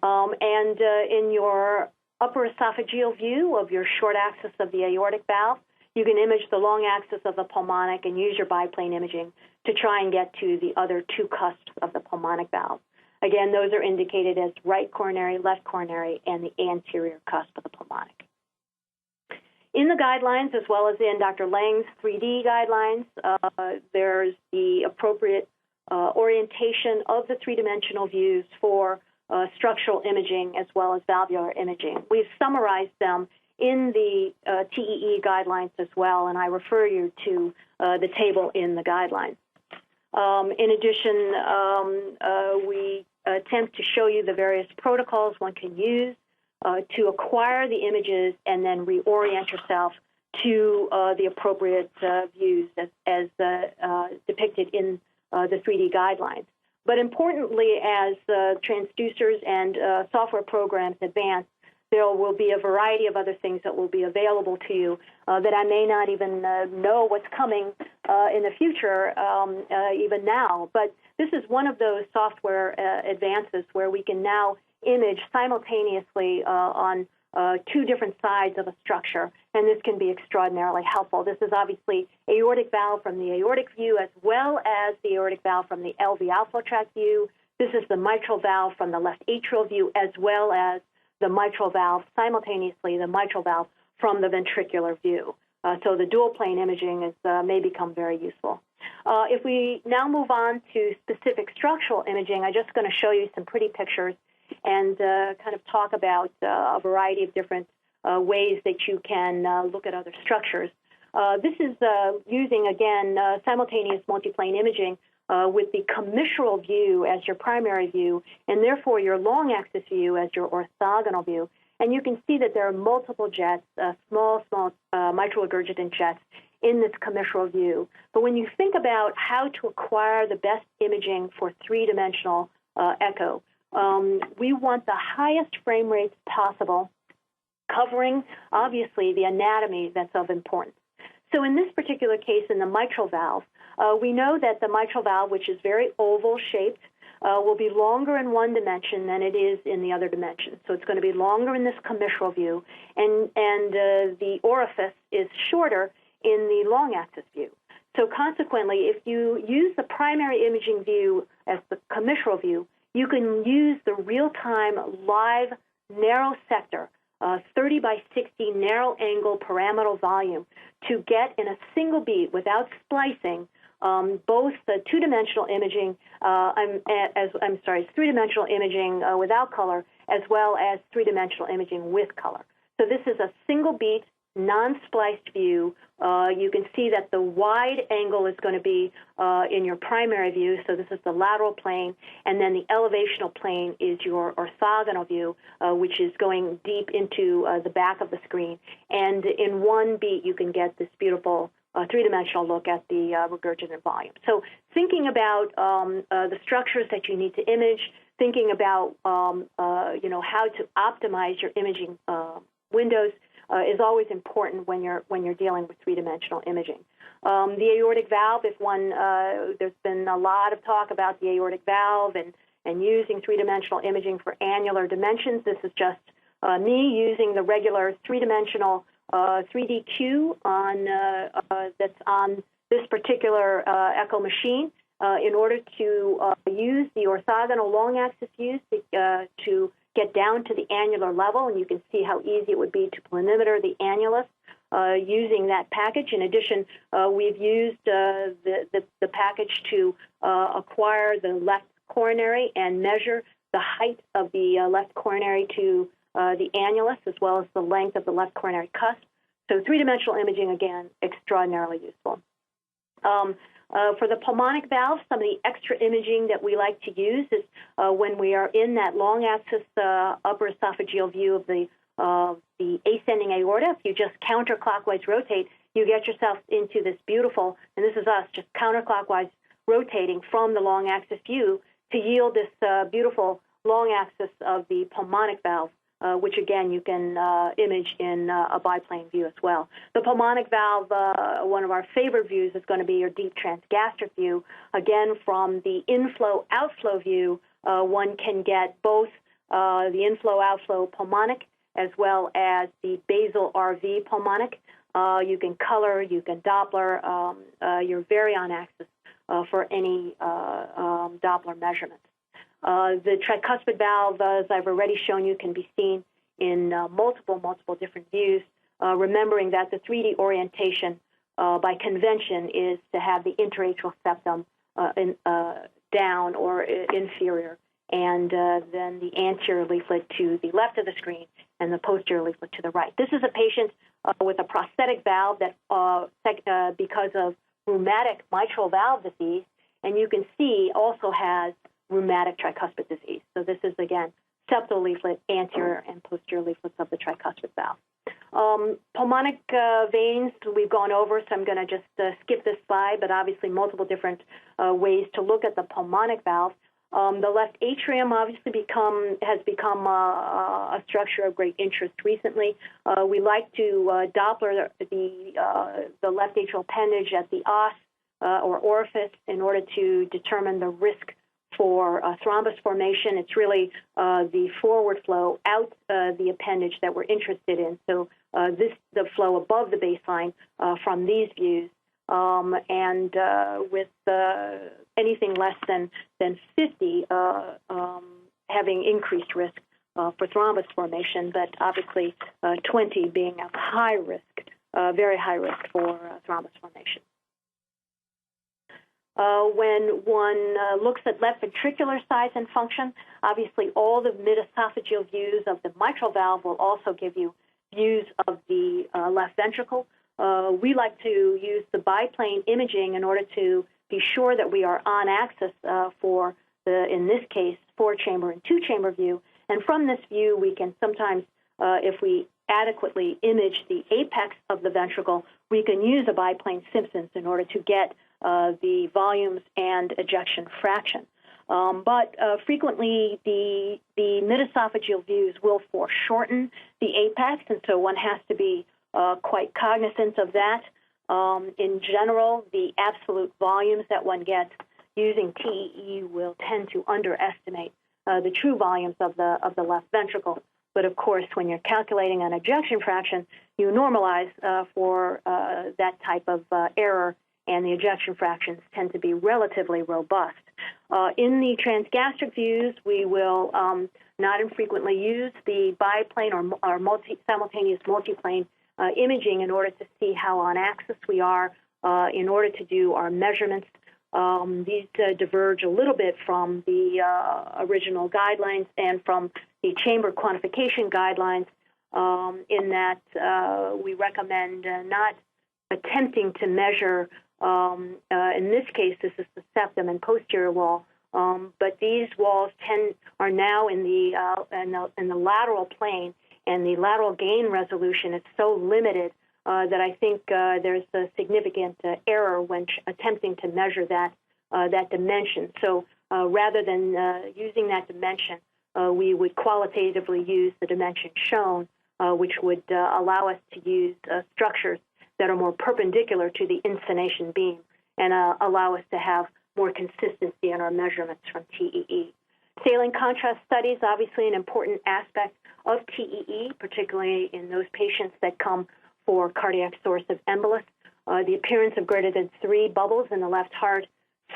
And in your upper esophageal view of your short axis of the aortic valve, you can image the long axis of the pulmonic and use your biplane imaging to try and get to the other two cusps of the pulmonic valve. Again, those are indicated as right coronary, left coronary, and the anterior cusp of the pulmonic. In the guidelines, as well as in Dr. Lang's 3D guidelines, there's the appropriate orientation of the three-dimensional views for structural imaging as well as valvular imaging. We've summarized them in the TEE guidelines as well, and I refer you to the table in the guidelines. In addition, we attempt to show you the various protocols one can use to acquire the images and then reorient yourself to the appropriate views as depicted in the 3D guidelines. But importantly, as transducers and software programs advance, there will be a variety of other things that will be available to you that I may not even know what's coming in the future, even now. But this is one of those software advances where we can now image simultaneously on two different sides of a structure, and this can be extraordinarily helpful. This is obviously aortic valve from the aortic view as well as the aortic valve from the LV outflow tract view. This is the mitral valve from the left atrial view as well as the mitral valve, simultaneously the mitral valve from the ventricular view. So the dual plane imaging may become very useful. If we now move on to specific structural imaging, I'm just going to show you some pretty pictures and kind of talk about a variety of different ways that you can look at other structures. This is using, again, simultaneous multiplane imaging with the commissural view as your primary view, and therefore your long axis view as your orthogonal view. And you can see that there are multiple jets, small mitral regurgitant jets in this commissural view. But when you think about how to acquire the best imaging for three-dimensional echo, we want the highest frame rates possible, covering, obviously, the anatomy that's of importance. So in this particular case, in the mitral valve, we know that the mitral valve, which is very oval-shaped, will be longer in one dimension than it is in the other dimension. So it's going to be longer in this commissural view, and the orifice is shorter in the long axis view. So consequently, if you use the primary imaging view as the commissural view, you can use the real-time live narrow sector, 30 by 60 narrow angle pyramidal volume, to get in a single beat without splicing both the two-dimensional imaging, three-dimensional imaging without color, as well as three-dimensional imaging with color. So this is a single beat, non-spliced view. You can see that the wide angle is going to be in your primary view, so this is the lateral plane, and then the elevational plane is your orthogonal view, which is going deep into the back of the screen. And in one beat, you can get this beautiful three-dimensional look at the regurgitant volume. So thinking about the structures that you need to image, thinking about how to optimize your imaging windows is always important when you're dealing with three-dimensional imaging. The aortic valve, there's been a lot of talk about the aortic valve and using three-dimensional imaging for annular dimensions. This is just me using the regular three-dimensional 3DQ that's on this particular echo machine in order to use the orthogonal long axis views to get down to the annular level, and you can see how easy it would be to planimeter the annulus using that package. In addition, we've used the package to acquire the left coronary and measure the height of the left coronary to the annulus, as well as the length of the left coronary cusp. So three-dimensional imaging, again, extraordinarily useful. For the pulmonic valve, some of the extra imaging that we like to use is when we are in that long axis upper esophageal view of the ascending aorta. If you just counterclockwise rotate, you get yourself into this beautiful, and this is us just counterclockwise rotating from the long axis view to yield this beautiful long axis of the pulmonic valve, which again you can image in a biplane view as well. The pulmonic valve, one of our favorite views is going to be your deep transgastric view. Again, from the inflow-outflow view, one can get both the inflow-outflow pulmonic as well as the basal RV pulmonic. You can color, you can Doppler, you're very on axis for any Doppler measurements. The tricuspid valve, as I've already shown you, can be seen in multiple different views, remembering that the 3D orientation by convention is to have the interatrial septum down or inferior, and then the anterior leaflet to the left of the screen and the posterior leaflet to the right. This is a patient with a prosthetic valve that, because of rheumatic mitral valve disease, and you can see also has rheumatic tricuspid disease. So this is, again, septal leaflet, anterior and posterior leaflets of the tricuspid valve. Pulmonic veins we've gone over, so I'm going to just skip this slide, but obviously multiple different ways to look at the pulmonic valve. The left atrium obviously has become a structure of great interest recently. We like to Doppler the left atrial appendage at the os or orifice in order to determine the risk for thrombus formation. It's really the forward flow out the appendage that we're interested in. So the flow above the baseline from these views, and with anything less than 50 having increased risk for thrombus formation, but obviously 20 being a high risk, very high risk for thrombus formation. When one looks at left ventricular size and function, obviously all the mid-esophageal views of the mitral valve will also give you views of the left ventricle. We like to use the biplane imaging in order to be sure that we are on axis for the, in this case, 4-chamber and 2-chamber view. And from this view, we can sometimes, if we adequately image the apex of the ventricle, we can use a biplane Simpsons in order to get the volumes and ejection fraction. But frequently, the mid-esophageal views will foreshorten the apex, and so one has to be quite cognizant of that. In general, the absolute volumes that one gets using TEE will tend to underestimate the true volumes of the left ventricle. But of course, when you're calculating an ejection fraction, you normalize for that type of error, and the ejection fractions tend to be relatively robust. In the transgastric views, we will not infrequently use the biplane or simultaneous multiplane imaging in order to see how on axis we are in order to do our measurements. These diverge a little bit from the original guidelines and from the chamber quantification guidelines in that we recommend not attempting to measure, in this case, this is the septum and posterior wall, but these walls are now in the lateral plane, and the lateral gain resolution is so limited that I think there's a significant error when attempting to measure that dimension. So rather than using that dimension, we would qualitatively use the dimension shown, which would allow us to use structures that are more perpendicular to the insonation beam and allow us to have more consistency in our measurements from TEE. Saline contrast studies, obviously an important aspect of TEE, particularly in those patients that come for cardiac source of embolus. The appearance of greater than 3 bubbles in the left heart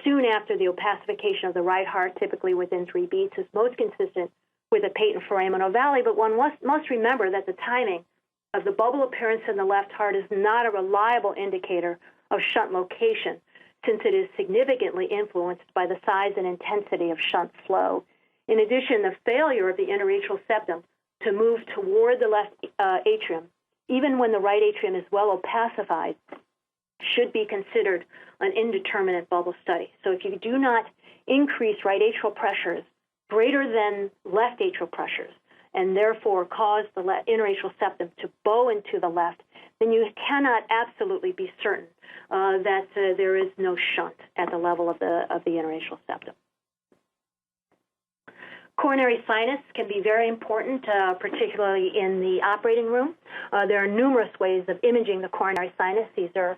soon after the opacification of the right heart, typically within 3 beats, is most consistent with a patent foraminal valley, but one must remember that the timing of the bubble appearance in the left heart is not a reliable indicator of shunt location, since it is significantly influenced by the size and intensity of shunt flow. In addition, the failure of the interatrial septum to move toward the left atrium, even when the right atrium is well opacified, should be considered an indeterminate bubble study. So if you do not increase right atrial pressures greater than left atrial pressures, and therefore cause the interatrial septum to bow into the left, then you cannot absolutely be certain that there is no shunt at the level of the interatrial septum. Coronary sinus can be very important, particularly in the operating room. There are numerous ways of imaging the coronary sinus. These are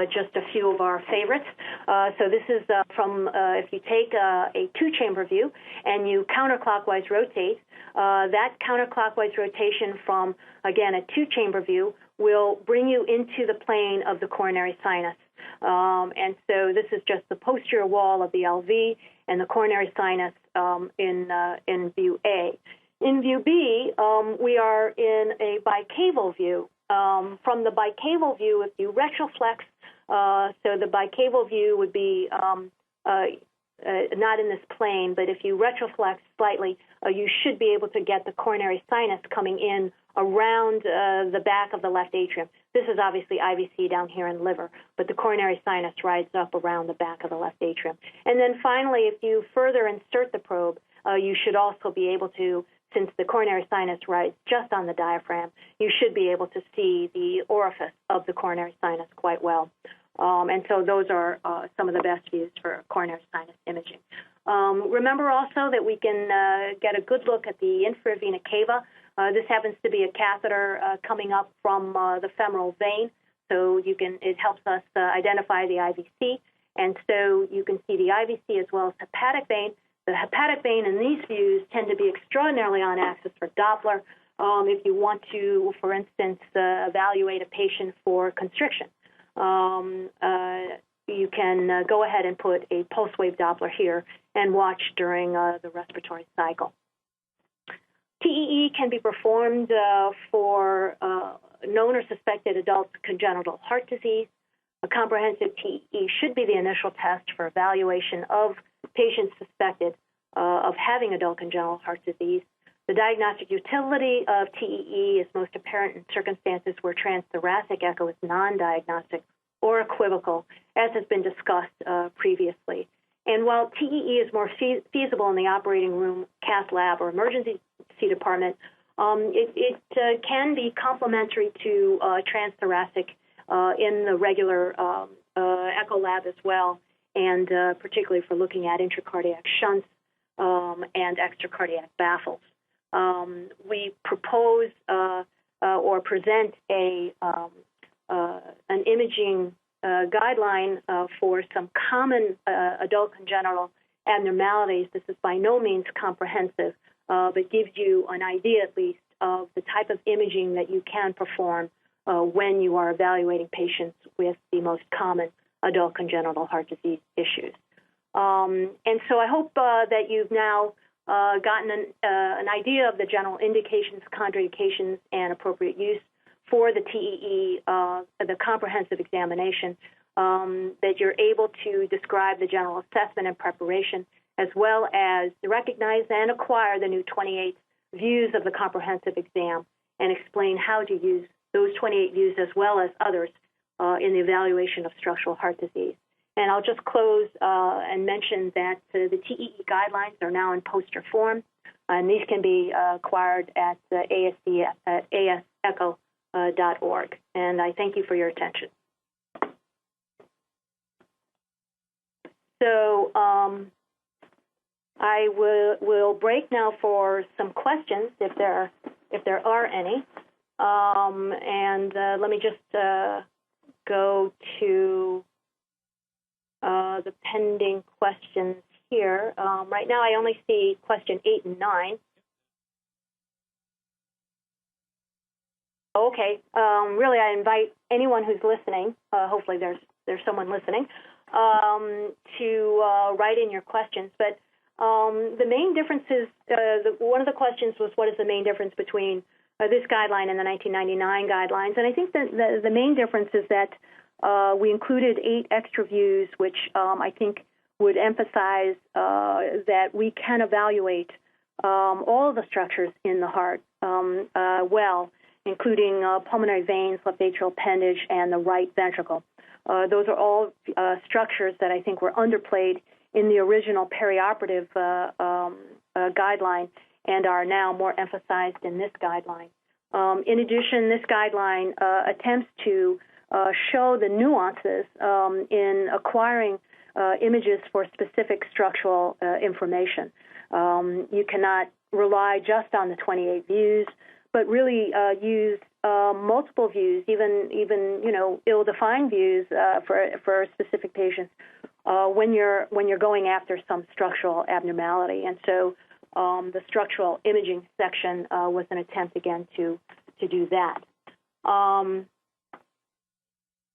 just a few of our favorites. So this is from, if you take a 2-chamber view and you counterclockwise rotate, that counterclockwise rotation from, again, a 2-chamber view will bring you into the plane of the coronary sinus. And so this is just the posterior wall of the LV and the coronary sinus in view A. In view B, we are in a bicaval view. From the bicaval view, if you retroflex, so the bicaval view would be not in this plane, but if you retroflex slightly, you should be able to get the coronary sinus coming in around the back of the left atrium. This is obviously IVC down here in liver, but the coronary sinus rides up around the back of the left atrium. And then finally, if you further insert the probe, you should also be able to, since the coronary sinus rides just on the diaphragm, you should be able to see the orifice of the coronary sinus quite well. And so those are some of the best views for coronary sinus imaging. Remember also that we can get a good look at the inferior vena cava. This happens to be a catheter coming up from the femoral vein, so it helps us identify the IVC. And so you can see the IVC as well as hepatic vein. The hepatic vein in these views tend to be extraordinarily on axis for Doppler. If you want to, for instance, evaluate a patient for constriction, you can go ahead and put a pulse wave Doppler here and watch during the respiratory cycle. TEE can be performed for known or suspected adult congenital heart disease. A comprehensive TEE should be the initial test for evaluation of patients suspected of having adult congenital heart disease. The diagnostic utility of TEE is most apparent in circumstances where transthoracic echo is non-diagnostic or equivocal, as has been discussed previously. And while TEE is more feasible in the operating room, cath lab, or emergency department, it can be complementary to transthoracic in the regular echo lab as well, and particularly for looking at intracardiac shunts and extracardiac baffles. We propose or present an imaging guideline for some common adult congenital abnormalities. This is by no means comprehensive, but gives you an idea at least of the type of imaging that you can perform when you are evaluating patients with the most common adult congenital heart disease issues. And so I hope that you've now gotten an idea of the general indications, contraindications, and appropriate use for the TEE, the comprehensive examination, that you're able to describe the general assessment and preparation, as well as recognize and acquire the new 28 views of the comprehensive exam and explain how to use those 28 views as well as others in the evaluation of structural heart disease. And I'll just close and mention that the TEE guidelines are now in poster form, and these can be acquired at ASD at asecho.org. And I thank you for your attention. So I will break now for some questions if there are any. And let me just go to the pending questions here. Right now I only see question 8 and 9. Okay. Really, I invite anyone who's listening, hopefully there's someone listening, to write in your questions. But the main difference is, one of the questions was, what is the main difference between this guideline and the 1999 guidelines? And I think that the main difference is that we included 8 extra views, which I think would emphasize that we can evaluate all of the structures in the heart well, including pulmonary veins, left atrial appendage, and the right ventricle. Those are all structures that I think were underplayed in the original perioperative guideline and are now more emphasized in this guideline. In addition, this guideline attempts to show the nuances in acquiring images for specific structural information. You cannot rely just on the 28 views, but really use multiple views, even ill-defined views for specific patients when you're going after some structural abnormality. And so the structural imaging section was an attempt again to do that.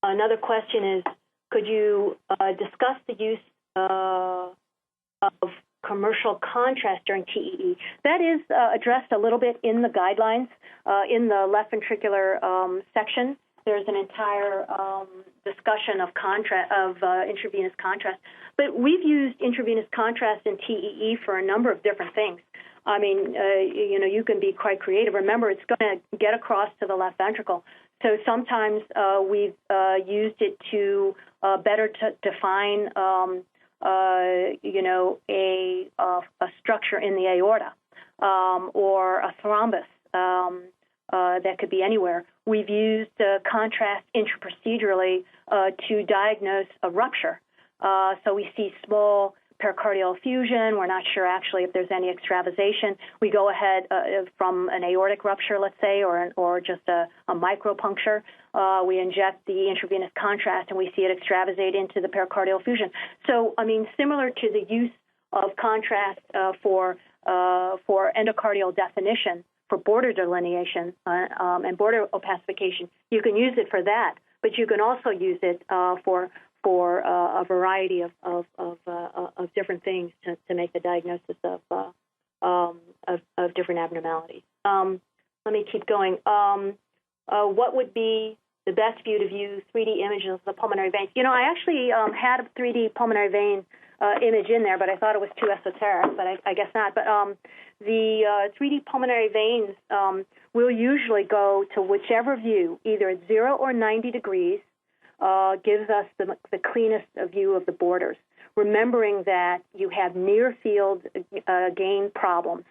Another question is, could you discuss the use of commercial contrast during TEE? That is addressed a little bit in the guidelines. In the left ventricular section, there's an entire discussion of intravenous contrast. But we've used intravenous contrast in TEE for a number of different things. I mean, you can be quite creative. Remember, it's going to get across to the left ventricle. So sometimes we've used it to better define a structure in the aorta or a thrombus that could be anywhere. We've used contrast intraprocedurally to diagnose a rupture. So we see small pericardial effusion. We're not sure actually if there's any extravasation. We go ahead from an aortic rupture, let's say, or just a micropuncture. We inject the intravenous contrast, and we see it extravasate into the pericardial effusion. So, I mean, similar to the use of contrast for endocardial definition, for border delineation and border opacification, you can use it for that, but you can also use it for a variety of different things to make the diagnosis of different abnormalities. Let me keep going. What would be the best view to view 3D images of the pulmonary veins. You know, I actually had a 3D pulmonary vein image in there, but I thought it was too esoteric, but I guess not. But the 3D pulmonary veins will usually go to whichever view, either at 0 or 90 degrees, gives us the cleanest view of the borders, remembering that you have near-field gain problems.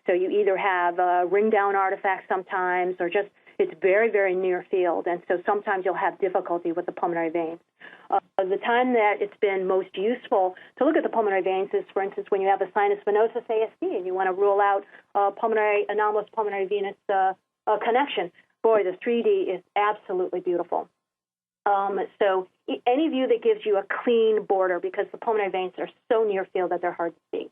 So you either have ring-down artifacts sometimes, or just it's very, very near field, and so sometimes you'll have difficulty with the pulmonary veins. The time that it's been most useful to look at the pulmonary veins is, for instance, when you have a sinus venosus ASD and you want to rule out anomalous pulmonary venous connection. Boy, the 3D is absolutely beautiful. So any view that gives you a clean border, because the pulmonary veins are so near field that they're hard to see.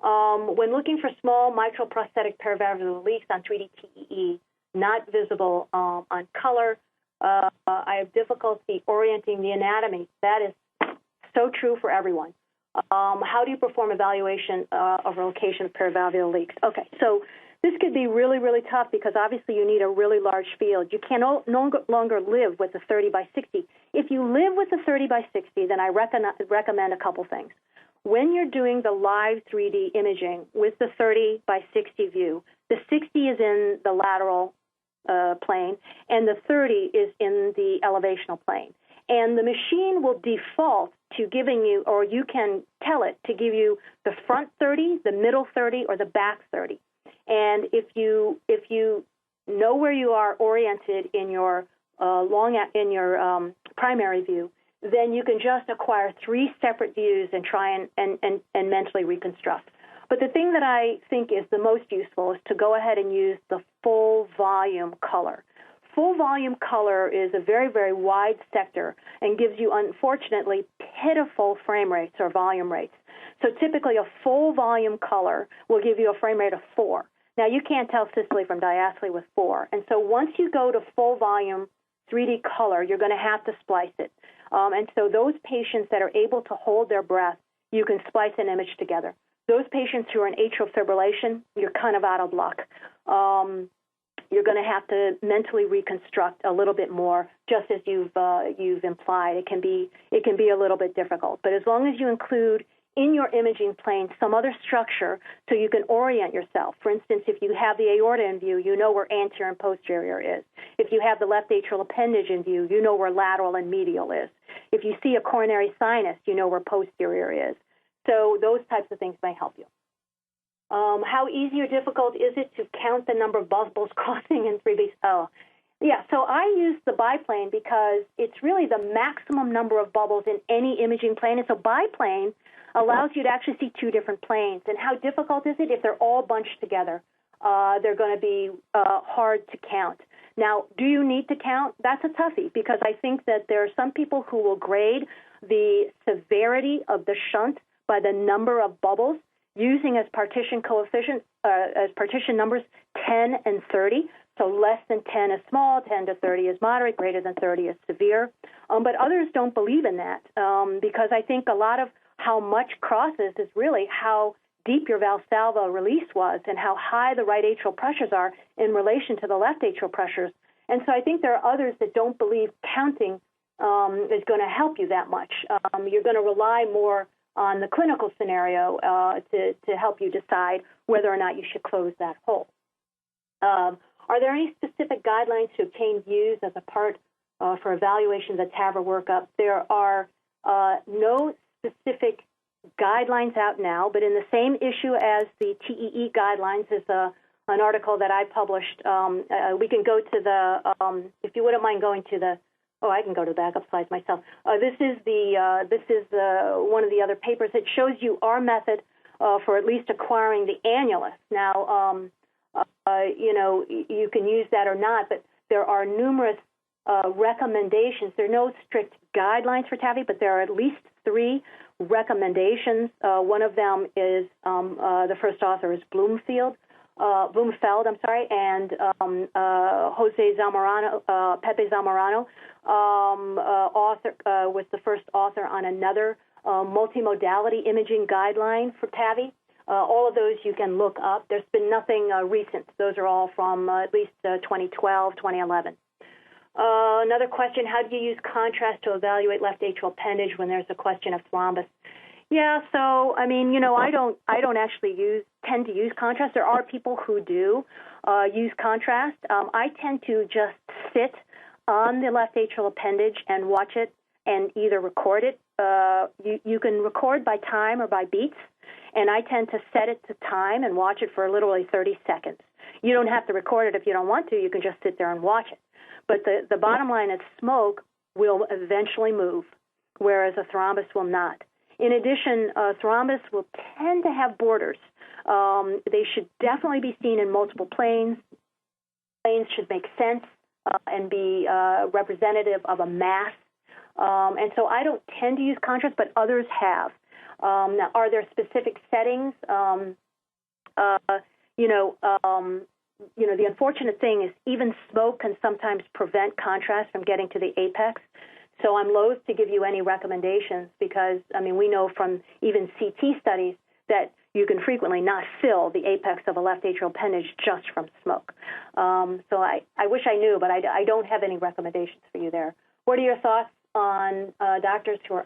When looking for small mitral prosthetic paravalvular leaks on 3D TEE, not visible on color, I have difficulty orienting the anatomy. That is so true for everyone. How do you perform evaluation of location of paravalvular leaks? Okay, so this could be really, really tough because obviously you need a really large field. You can no longer live with a 30 by 60. If you live with a 30 by 60, then I recommend a couple things. When you're doing the live 3D imaging with the 30 by 60 view, the 60 is in the lateral plane, and the 30 is in the elevational plane. And the machine will default to giving you, or you can tell it to give you the front 30, the middle 30, or the back 30. And if you know where you are oriented in your primary view, then you can just acquire 3 separate views and try and mentally reconstruct. But the thing that I think is the most useful is to go ahead and use the full volume color. Full volume color is a very, very wide sector and gives you, unfortunately, pitiful frame rates or volume rates. So typically a full volume color will give you a frame rate of 4. Now, you can't tell systole from diastole with 4. And so once you go to full volume 3D color, you're going to have to splice it. And so those patients that are able to hold their breath, you can splice an image together. Those patients who are in atrial fibrillation, you're kind of out of luck. You're going to have to mentally reconstruct a little bit more, just as you've implied. It can be a little bit difficult. But as long as you include in your imaging plane some other structure so you can orient yourself. For instance, if you have the aorta in view, you know where anterior and posterior is. If you have the left atrial appendage in view, you know where lateral and medial is. If you see a coronary sinus, you know where posterior is. So those types of things may help you. How easy or difficult is it to count the number of bubbles crossing in 3D? Oh, yeah, so I use the biplane because it's really the maximum number of bubbles in any imaging plane. And so biplane allows you to actually see 2 different planes. And how difficult is it? If they're all bunched together, they're going to be hard to count. Now, do you need to count? That's a toughie, because I think that there are some people who will grade the severity of the shunt by the number of bubbles, using as partition coefficients, as partition numbers 10 and 30. So less than 10 is small, 10 to 30 is moderate, greater than 30 is severe. But others don't believe in that because I think a lot of how much crosses is really how deep your Valsalva release was and how high the right atrial pressures are in relation to the left atrial pressures. And so I think there are others that don't believe counting is going to help you that much. You're going to rely more on the clinical scenario to help you decide whether or not you should close that hole. Are there any specific guidelines to obtain views as a part for evaluation of the TAVR workup? There are no specific guidelines out now, but in the same issue as the TEE guidelines is an article that I published. We can go to the, if you wouldn't mind going to the, I can go to the backup slides myself. This is one of the other papers. It shows you our method for at least acquiring the annulus. Now, you can use that or not, but there are numerous recommendations. There are no strict guidelines for TAVI, but there are at least 3 recommendations. One of them is the first author is Blumfeld, and Jose Zamorano, Pepe Zamorano, author was the first author on another multimodality imaging guideline for TAVI. All of those you can look up. There's been nothing recent. Those are all from at least 2012, 2011. Another question, how do you use contrast to evaluate left atrial appendage when there's a question of thrombus? Yeah, so, I mean, I don't actually tend to use contrast. There are people who do use contrast. I tend to just sit on the left atrial appendage and watch it and either record it. You can record by time or by beats, and I tend to set it to time and watch it for literally 30 seconds. You don't have to record it if you don't want to. You can just sit there and watch it. But the bottom line is smoke will eventually move, whereas a thrombus will not. In addition, thrombus will tend to have borders. They should definitely be seen in multiple planes. Planes should make sense and be representative of a mass. And so I don't tend to use contrast, but others have. Now, are there specific settings? The unfortunate thing is even smoke can sometimes prevent contrast from getting to the apex. So I'm loath to give you any recommendations because, I mean, we know from even CT studies that you can frequently not fill the apex of a left atrial appendage just from smoke. So I wish I knew, but I don't have any recommendations for you there. What are your thoughts on doctors who are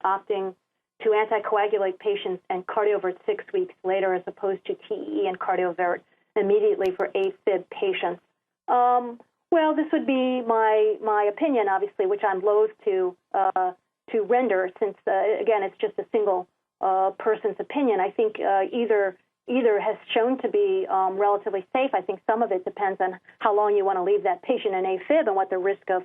opting to anticoagulate patients and cardiovert 6 weeks later as opposed to TEE and cardiovert immediately for AFib patients? Well, this would be my opinion, obviously, which I'm loath to render since, again, it's just a single person's opinion. I think either has shown to be relatively safe. I think some of it depends on how long you want to leave that patient in AFib and what the risk of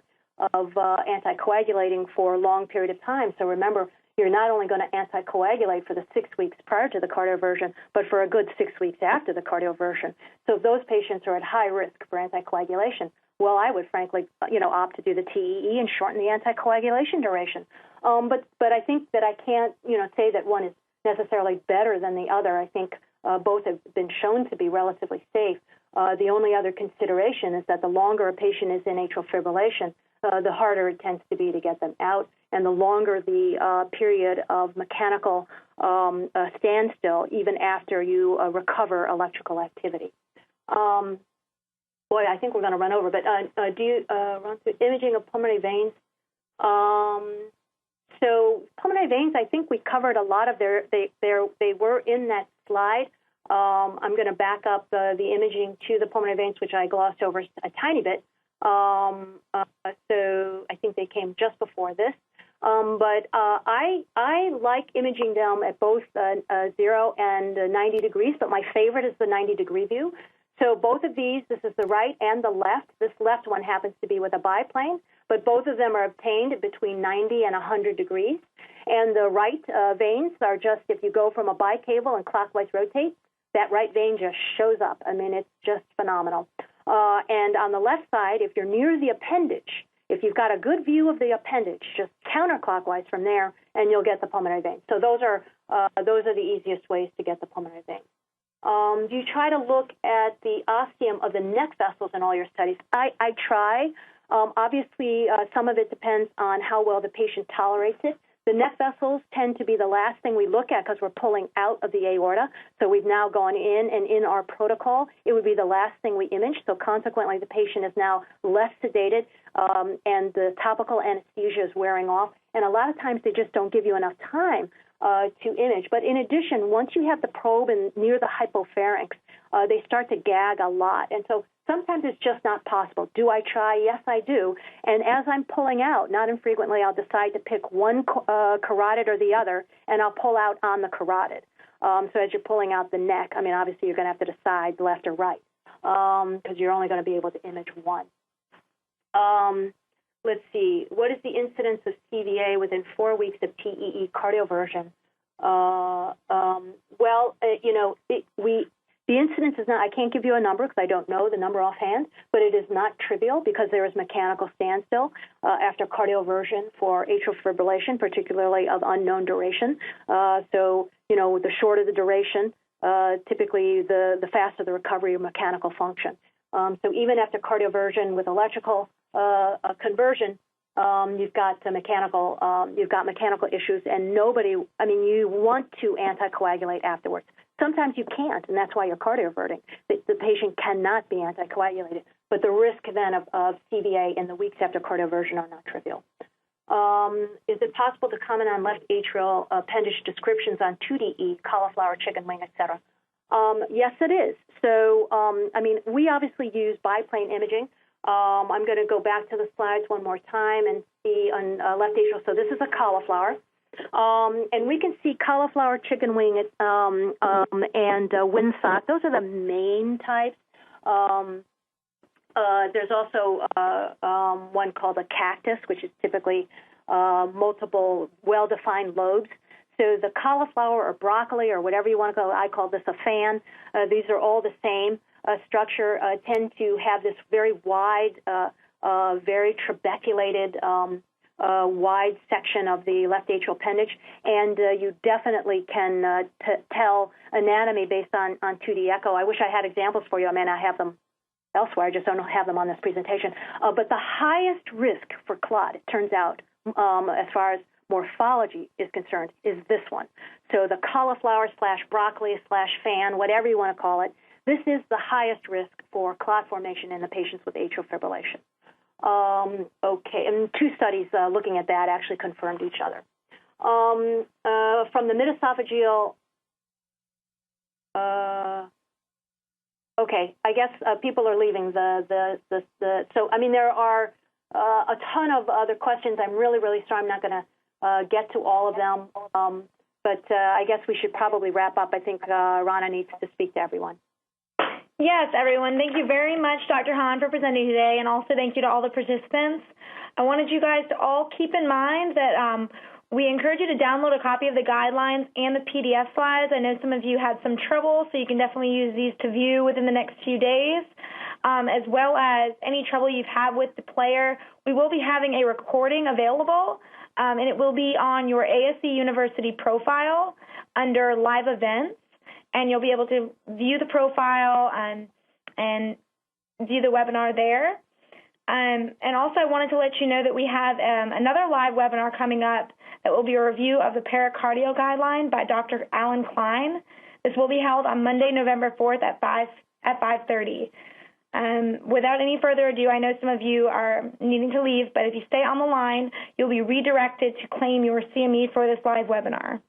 anticoagulating for a long period of time. So remember, you're not only going to anticoagulate for the 6 weeks prior to the cardioversion, but for a good 6 weeks after the cardioversion. So if those patients are at high risk for anticoagulation, well, I would frankly, opt to do the TEE and shorten the anticoagulation duration. But I think that I can't, say that one is necessarily better than the other. I think both have been shown to be relatively safe. The only other consideration is that the longer a patient is in atrial fibrillation, the harder it tends to be to get them out, and the longer the period of mechanical standstill, even after you recover electrical activity. Boy, I think we're going to run over, but do you run through imaging of pulmonary veins? So pulmonary veins, I think we covered a lot of they were in that slide. I'm going to back up the imaging to the pulmonary veins, which I glossed over a tiny bit. So I think they came just before this. But I like imaging them at both 0 and 90 degrees, but my favorite is the 90-degree view. So both of these, this is the right and the left. This left one happens to be with a biplane, but both of them are obtained between 90 and 100 degrees. And the right veins are just, if you go from a bicable and clockwise rotate, that right vein just shows up. I mean, it's just phenomenal. And on the left side, if you're near the appendage, if you've got a good view of the appendage, just counterclockwise from there, and you'll get the pulmonary vein. So those are the easiest ways to get the pulmonary vein. Do you try to look at the ostium of the neck vessels in all your studies? I try. Obviously, some of it depends on how well the patient tolerates it. The neck vessels tend to be the last thing we look at because we're pulling out of the aorta. So we've now gone in, and in our protocol, it would be the last thing we image. So consequently, the patient is now less sedated, and the topical anesthesia is wearing off. And a lot of times, they just don't give you enough time to image. But in addition, once you have the probe near the hypopharynx, they start to gag a lot. And so sometimes it's just not possible. Do I try? Yes, I do. And as I'm pulling out, not infrequently, I'll decide to pick one carotid or the other, and I'll pull out on the carotid. So as you're pulling out the neck, I mean, obviously you're going to have to decide left or right because you're only going to be able to image one. Let's see. What is the incidence of CVA within 4 weeks of TEE cardioversion? The incidence is not, I can't give you a number because I don't know the number offhand, but it is not trivial because there is mechanical standstill after cardioversion for atrial fibrillation, particularly of unknown duration. So, the shorter the duration, typically the faster the recovery of mechanical function. So even after cardioversion with electrical conversion, you've got mechanical issues, and you want to anticoagulate afterwards. Sometimes you can't, and that's why you're cardioverting. The patient cannot be anticoagulated. but the risk then of CVA in the weeks after cardioversion are not trivial. Is it possible to comment on left atrial appendage descriptions on 2DE, cauliflower, chicken wing, etc.? Yes, it is. So, I mean, we obviously use biplane imaging. I'm going to go back to the slides one more time and see on left atrial. So this is a cauliflower. And we can see cauliflower, chicken wing, and windsock. Those are the main types. There's also one called a cactus, which is typically multiple well-defined lobes. So the cauliflower or broccoli or whatever you want to call it, I call this a fan. These are all the same structure, tend to have this very wide, very trabeculated, wide section of the left atrial appendage, and you definitely can tell anatomy based on 2D echo. I wish I had examples for you. I may not have them elsewhere. I just don't have them on this presentation. But the highest risk for clot, it turns out, as far as morphology is concerned, is this one. So the cauliflower / broccoli / fan, whatever you want to call it, this is the highest risk for clot formation in the patients with atrial fibrillation. Okay, and two studies looking at that actually confirmed each other. From the mid-esophageal, okay, I guess people are leaving so, I mean, there are a ton of other questions. I'm really, really sorry I'm not going to get to all of them, but I guess we should probably wrap up. I think Rana needs to speak to everyone. Yes, everyone. Thank you very much, Dr. Hahn, for presenting today, and also thank you to all the participants. I wanted you guys to all keep in mind that we encourage you to download a copy of the guidelines and the PDF slides. I know some of you had some trouble, so you can definitely use these to view within the next few days, as well as any trouble you've had with the player. We will be having a recording available, and it will be on your ASC University profile under live events. And you'll be able to view the profile and view the webinar there. And also I wanted to let you know that we have another live webinar coming up that will be a review of the pericardial guideline by Dr. Alan Klein. This will be held on Monday, November 4th at 5:30. Without any further ado, I know some of you are needing to leave, but if you stay on the line, you'll be redirected to claim your CME for this live webinar.